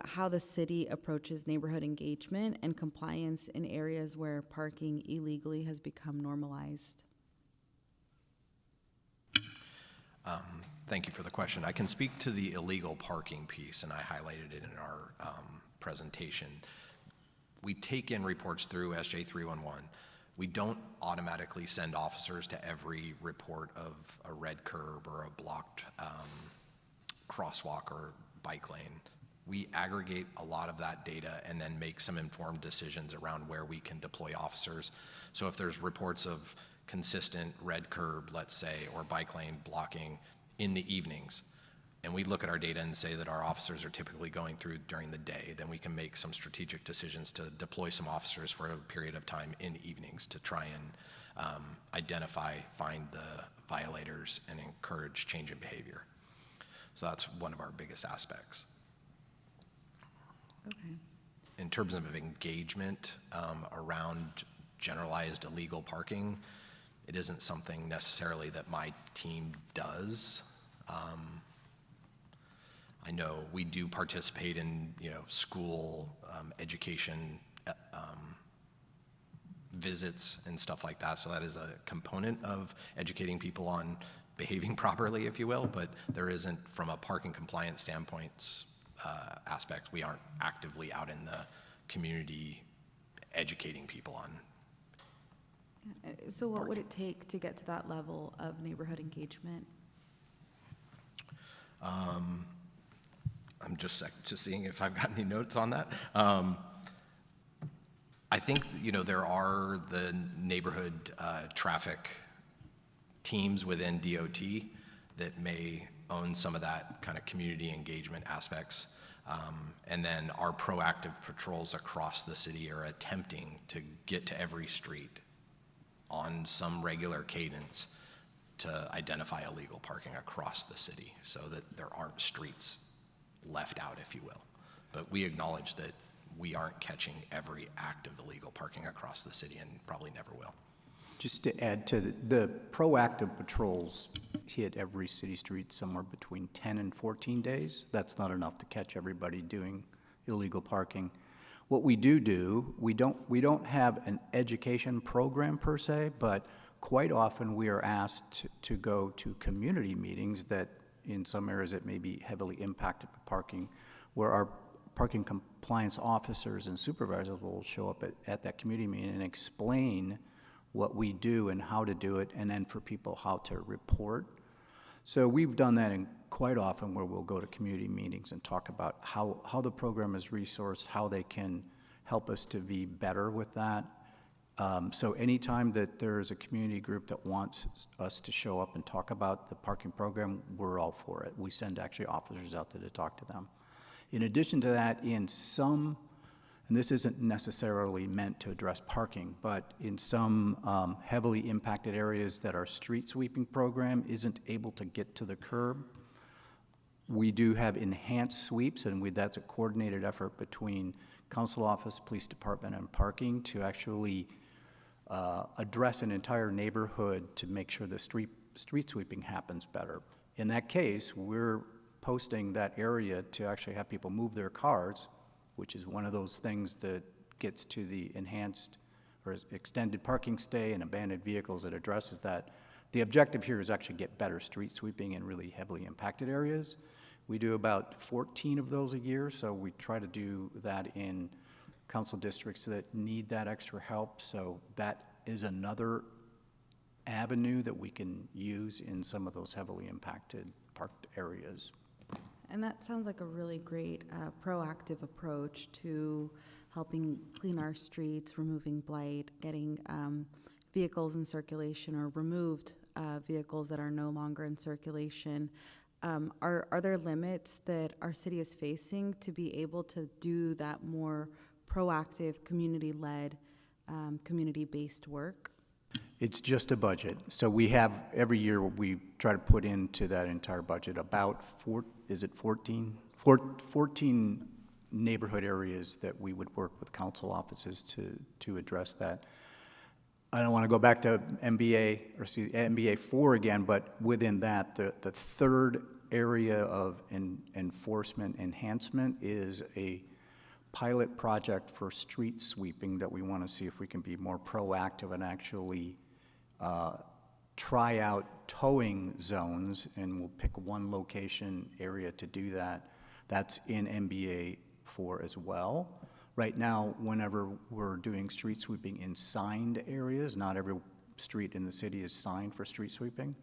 how the city approaches neighborhood engagement and compliance in areas where parking illegally has become normalized. Thank you for the question. I can speak to the illegal parking piece, and I highlighted it in our presentation. We take in reports through SJ 311. We don't automatically send officers to every report of a red curb or a blocked crosswalk or bike lane. We aggregate a lot of that data and then make some informed decisions around where we can deploy officers. So if there's reports of consistent red curb, let's say, or bike lane blocking in the evenings, and we look at our data and say that our officers are typically going through during the day, then we can make some strategic decisions to deploy some officers for a period of time in the evenings to try and identify, find the violators, and encourage change in behavior. So that's one of our biggest aspects. Okay. in terms of engagement around generalized illegal parking, it isn't something necessarily that my team does. I know we do participate in, school education visits and stuff like that. So that is a component of educating people on behaving properly, if you will, but there isn't, from a parking compliance standpoint aspect, we aren't actively out in the community educating people on. So what would it take to get to that level of neighborhood engagement? I'm just seeing if I've got any notes on that. I think, there are the neighborhood traffic teams within DOT that may own some of that kind of community engagement aspects. And then our proactive patrols across the city are attempting to get to every street on some regular cadence to identify illegal parking across the city so that there aren't streets left out, if you will. But we acknowledge that we aren't catching every act of illegal parking across the city and probably never will. Just to add to the proactive patrols hit every city street somewhere between 10 and 14 days. That's not enough to catch everybody doing illegal parking. What we do, we don't have an education program per se, but quite often we are asked to go to community meetings that in some areas that may be heavily impacted by parking, where our parking compliance officers and supervisors will show up at that community meeting and explain what we do and how to do it, and then for people how to report. So we've done that quite often where we'll go to community meetings and talk about how the program is resourced, how they can help us to be better with that. So anytime that there is a community group that wants us to show up and talk about the parking program, we're all for it. We send actually officers out there to talk to them. In addition to that, in some, and this isn't necessarily meant to address parking, but in some heavily impacted areas that our street sweeping program isn't able to get to the curb, we do have enhanced sweeps, and that's a coordinated effort between council office, police department, and parking to actually address an entire neighborhood to make sure the street sweeping happens better. In that case, we're posting that area to actually have people move their cars, which is one of those things that gets to the enhanced or extended parking stay and abandoned vehicles that addresses that. The objective here is actually get better street sweeping in really heavily impacted areas. We do about 14 of those a year, so we try to do that in council districts that need that extra help. So that is another avenue that we can use in some of those heavily impacted parked areas. And that sounds like a really great proactive approach to helping clean our streets, removing blight, getting vehicles in circulation or removed vehicles that are no longer in circulation. Are there limits that our city is facing to be able to do that more proactive, community-led, community-based work? It's just a budget. So we have, every year we try to put into that entire budget about 14 neighborhood areas that we would work with council offices to address that. I don't want to go back to MBA 4 again, but within that, the third area of enforcement enhancement is a pilot project for street sweeping that we want to see if we can be more proactive and actually try out towing zones, and we'll pick one location area to do that. That's in MBA 4 as well. Right now, whenever we're doing street sweeping in signed areas, not every street in the city is signed for street sweeping,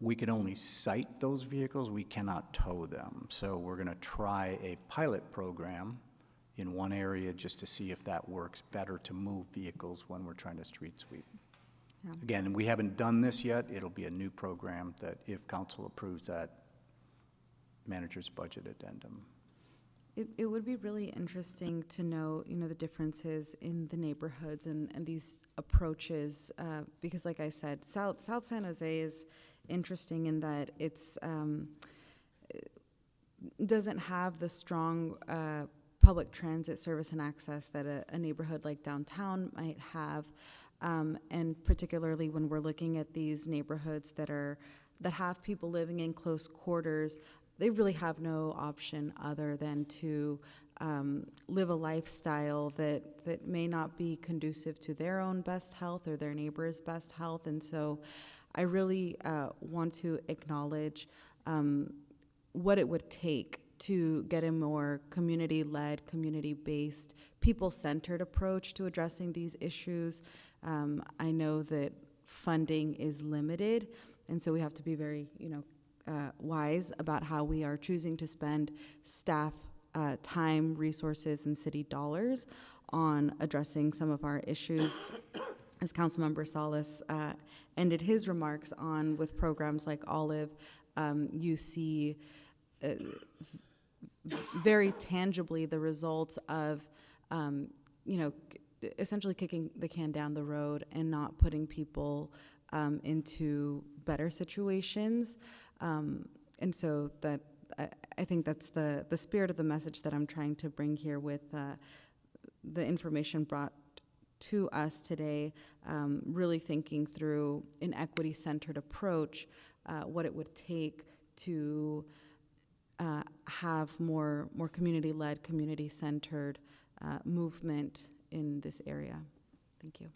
we can only cite those vehicles, we cannot tow them. So we're going to try a pilot program in one area just to see if that works better to move vehicles when we're trying to street sweep. Yeah. Again, we haven't done this yet. It'll be a new program that if council approves that manager's budget addendum. It would be really interesting to know, the differences in the neighborhoods and these approaches, because like I said, South San Jose is interesting in that it's doesn't have the strong public transit service and access that a neighborhood like downtown might have, and particularly when we're looking at these neighborhoods that have people living in close quarters, they really have no option other than to live a lifestyle that may not be conducive to their own best health or their neighbor's best health. And so I really want to acknowledge what it would take to get a more community-led, community-based, people-centered approach to addressing these issues. I know that funding is limited, and so we have to be very, wise about how we are choosing to spend staff time, resources, and city dollars on addressing some of our issues. As Councilmember Salas ended his remarks on, with programs like Olive, you see very tangibly the results of, essentially kicking the can down the road and not putting people into better situations. And so that I think that's the spirit of the message that I'm trying to bring here with the information brought to us today, really thinking through an equity-centered approach, what it would take to have more community-led, community-centered movement in this area. Thank you.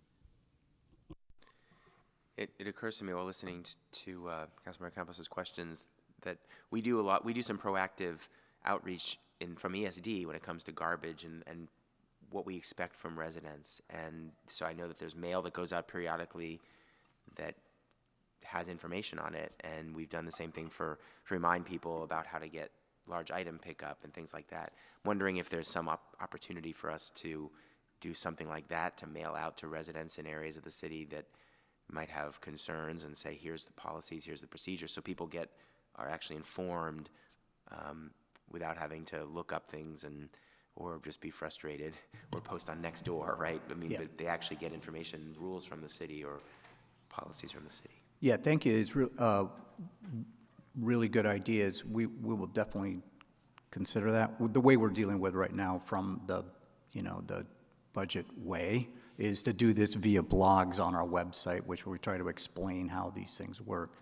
It occurs to me while listening to Councilmember Campos's questions that we do some proactive outreach from ESD when it comes to garbage and what we expect from residents. And so I know that there's mail that goes out periodically that has information on it, and we've done the same thing to remind people about how to get large item pickup and things like that. I'm wondering if there's some opportunity for us to do something like that, to mail out to residents in areas of the city that might have concerns and say, here's the policies, here's the procedures, so people are actually informed without having to look up things or just be frustrated or post on Nextdoor, right? I mean, but they actually get information, rules from the city or policies from the city. Yeah, thank you. It's really good ideas. We will definitely consider that. The way we're dealing with right now from the budget way is to do this via blogs on our website, which we try to explain how these things work.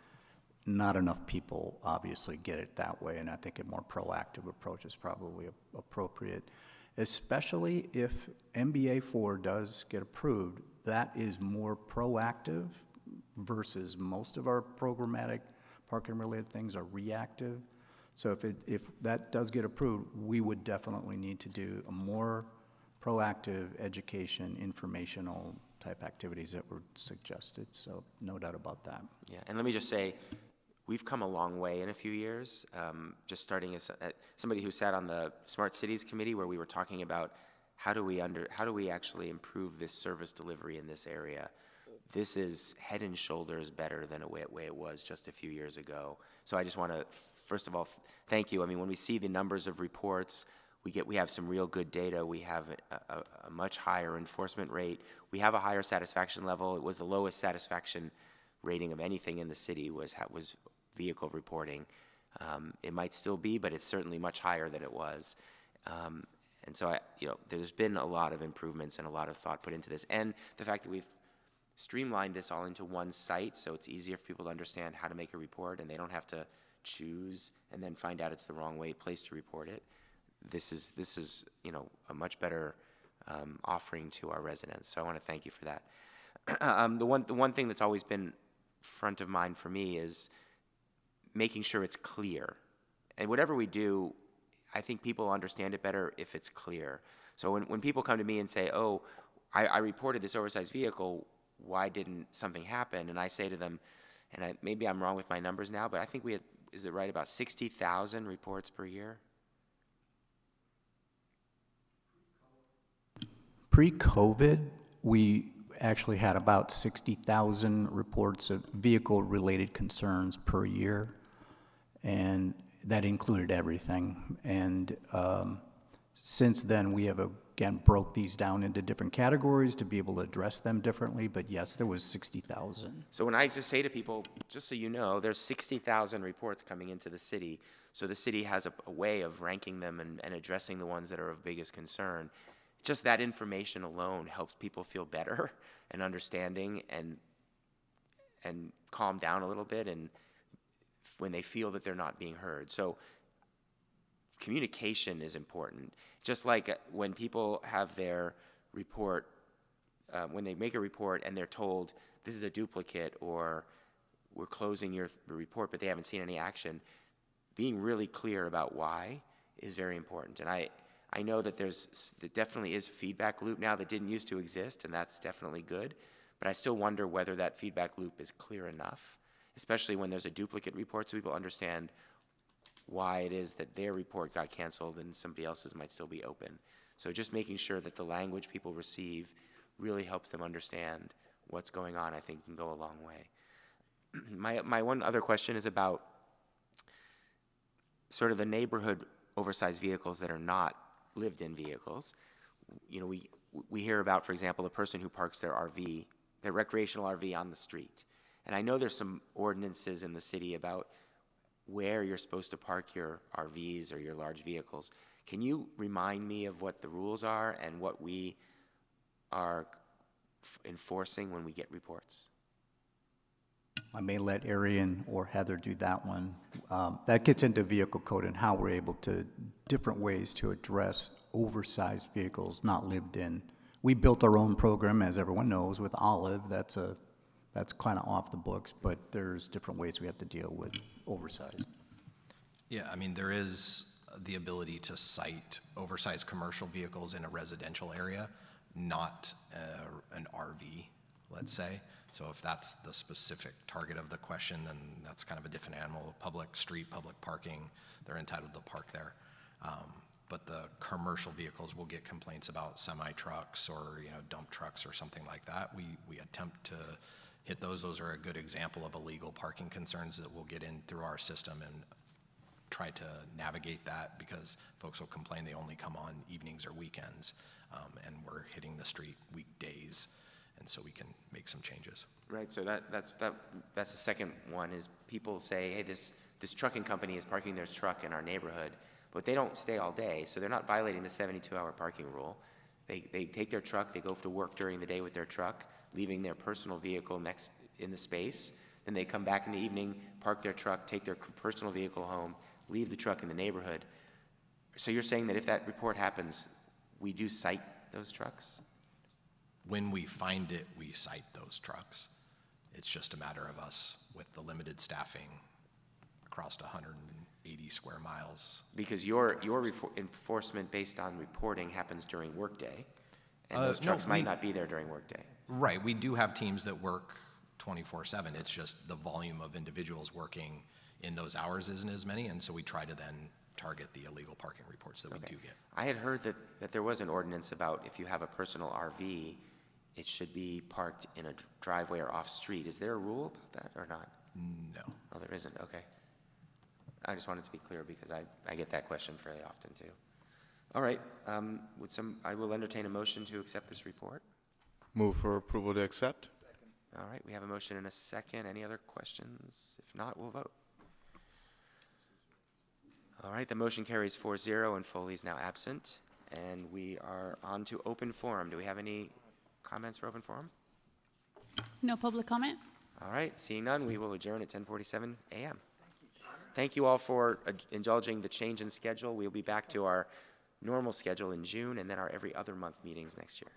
Not enough people obviously get it that way, and I think a more proactive approach is probably appropriate, especially if MBA 4 does get approved. That is more proactive versus most of our programmatic parking related things are reactive. So if that does get approved, we would definitely need to do a more proactive education, informational type activities that were suggested. So no doubt about that. Yeah, and let me just say, we've come a long way in a few years. Just starting as somebody who sat on the Smart Cities Committee, where we were talking about how do we actually improve this service delivery in this area. This is head and shoulders better than the way it was just a few years ago. So I just want to, first of all, thank you. I mean, when we see the numbers of reports, we have some real good data. We have a much higher enforcement rate. We have a higher satisfaction level. It was the lowest satisfaction rating of anything in the city was vehicle reporting. It might still be, but it's certainly much higher than it was. And so there's been a lot of improvements and a lot of thought put into this, and the fact that we've streamlined this all into one site, so it's easier for people to understand how to make a report, and they don't have to choose and then find out it's the wrong place to report it. This is a much better offering to our residents. So I want to thank you for that. The one thing that's always been front of mind for me is making sure it's clear. And whatever we do, I think people understand it better if it's clear. So when people come to me and say, oh, I reported this oversized vehicle, why didn't something happen? And I say to them, and maybe I'm wrong with my numbers now, but I think we had, is it right, about 60,000 reports per year? Pre-COVID, we actually had about 60,000 reports of vehicle-related concerns per year, and that included everything. And since then, we have again, broke these down into different categories to be able to address them differently, but yes, there was 60,000. So when I just say to people, just so you know, there's 60,000 reports coming into the city. So the city has a way of ranking them and addressing the ones that are of biggest concern. Just that information alone helps people feel better and understanding and calm down a little bit and when they feel that they're not being heard. So communication is important. Just like when people have their report, when they make a report and they're told this is a duplicate or we're closing your report but they haven't seen any action, being really clear about why is very important. And I know that there definitely is a feedback loop now that didn't used to exist, and that's definitely good. But I still wonder whether that feedback loop is clear enough, especially when there's a duplicate report, so people understand why it is that their report got canceled and somebody else's might still be open. So just making sure that the language people receive really helps them understand what's going on, I think, can go a long way. My one other question is about sort of the neighborhood oversized vehicles that are not lived-in vehicles. You know, we hear about, for example, the person who parks their RV, their recreational RV on the street. And I know there's some ordinances in the city about where you're supposed to park your RVs or your large vehicles. Can you remind me of what the rules are and what we are enforcing when we get reports? I may let Arian or Heather do that one. That gets into vehicle code and how we're able to, different ways to address oversized vehicles not lived in. We built our own program, as everyone knows, with Olive. That's kind of off the books, but there's different ways we have to deal with oversized. Yeah, I mean, there is the ability to cite oversized commercial vehicles in a residential area, not an RV, let's say. So if that's the specific target of the question, then that's kind of a different animal. Public street, public parking, they're entitled to park there. But the commercial vehicles will get complaints about semi-trucks or dump trucks or something like that. We attempt to hit those. Those are a good example of illegal parking concerns that we'll get in through our system and try to navigate that, because folks will complain they only come on evenings or weekends, and we're hitting the street weekdays. And so we can make some changes. Right, so that's the second one is people say, hey, this trucking company is parking their truck in our neighborhood, but they don't stay all day, so they're not violating the 72-hour parking rule. They take their truck, they go to work during the day with their truck, leaving their personal vehicle next in the space. Then they come back in the evening, park their truck, take their personal vehicle home, leave the truck in the neighborhood. So you're saying that if that report happens, we do cite those trucks? When we find it, we cite those trucks. It's just a matter of us with the limited staffing across 180 square miles. Because your enforcement based on reporting happens during workday, and those trucks might not be there during workday. Right, we do have teams that work 24/7. It's just the volume of individuals working in those hours isn't as many, and so we try to then target the illegal parking reports that we do get. I had heard that there was an ordinance about if you have a personal RV, it should be parked in a driveway or off-street. Is there a rule about that or not? No. Oh, there isn't, okay. I just wanted to be clear because I get that question fairly often too. All right, I will entertain a motion to accept this report. Move for approval to accept. All right, we have a motion and a second. Any other questions? If not, we'll vote. All right, the motion carries 4-0 and Foley is now absent. And we are on to open forum. Do we have any comments for open forum? No public comment? All right, seeing none, we will adjourn at 10:47 a.m. Thank you all for indulging the change in schedule. We'll be back to our normal schedule in June and then our every other month meetings next year.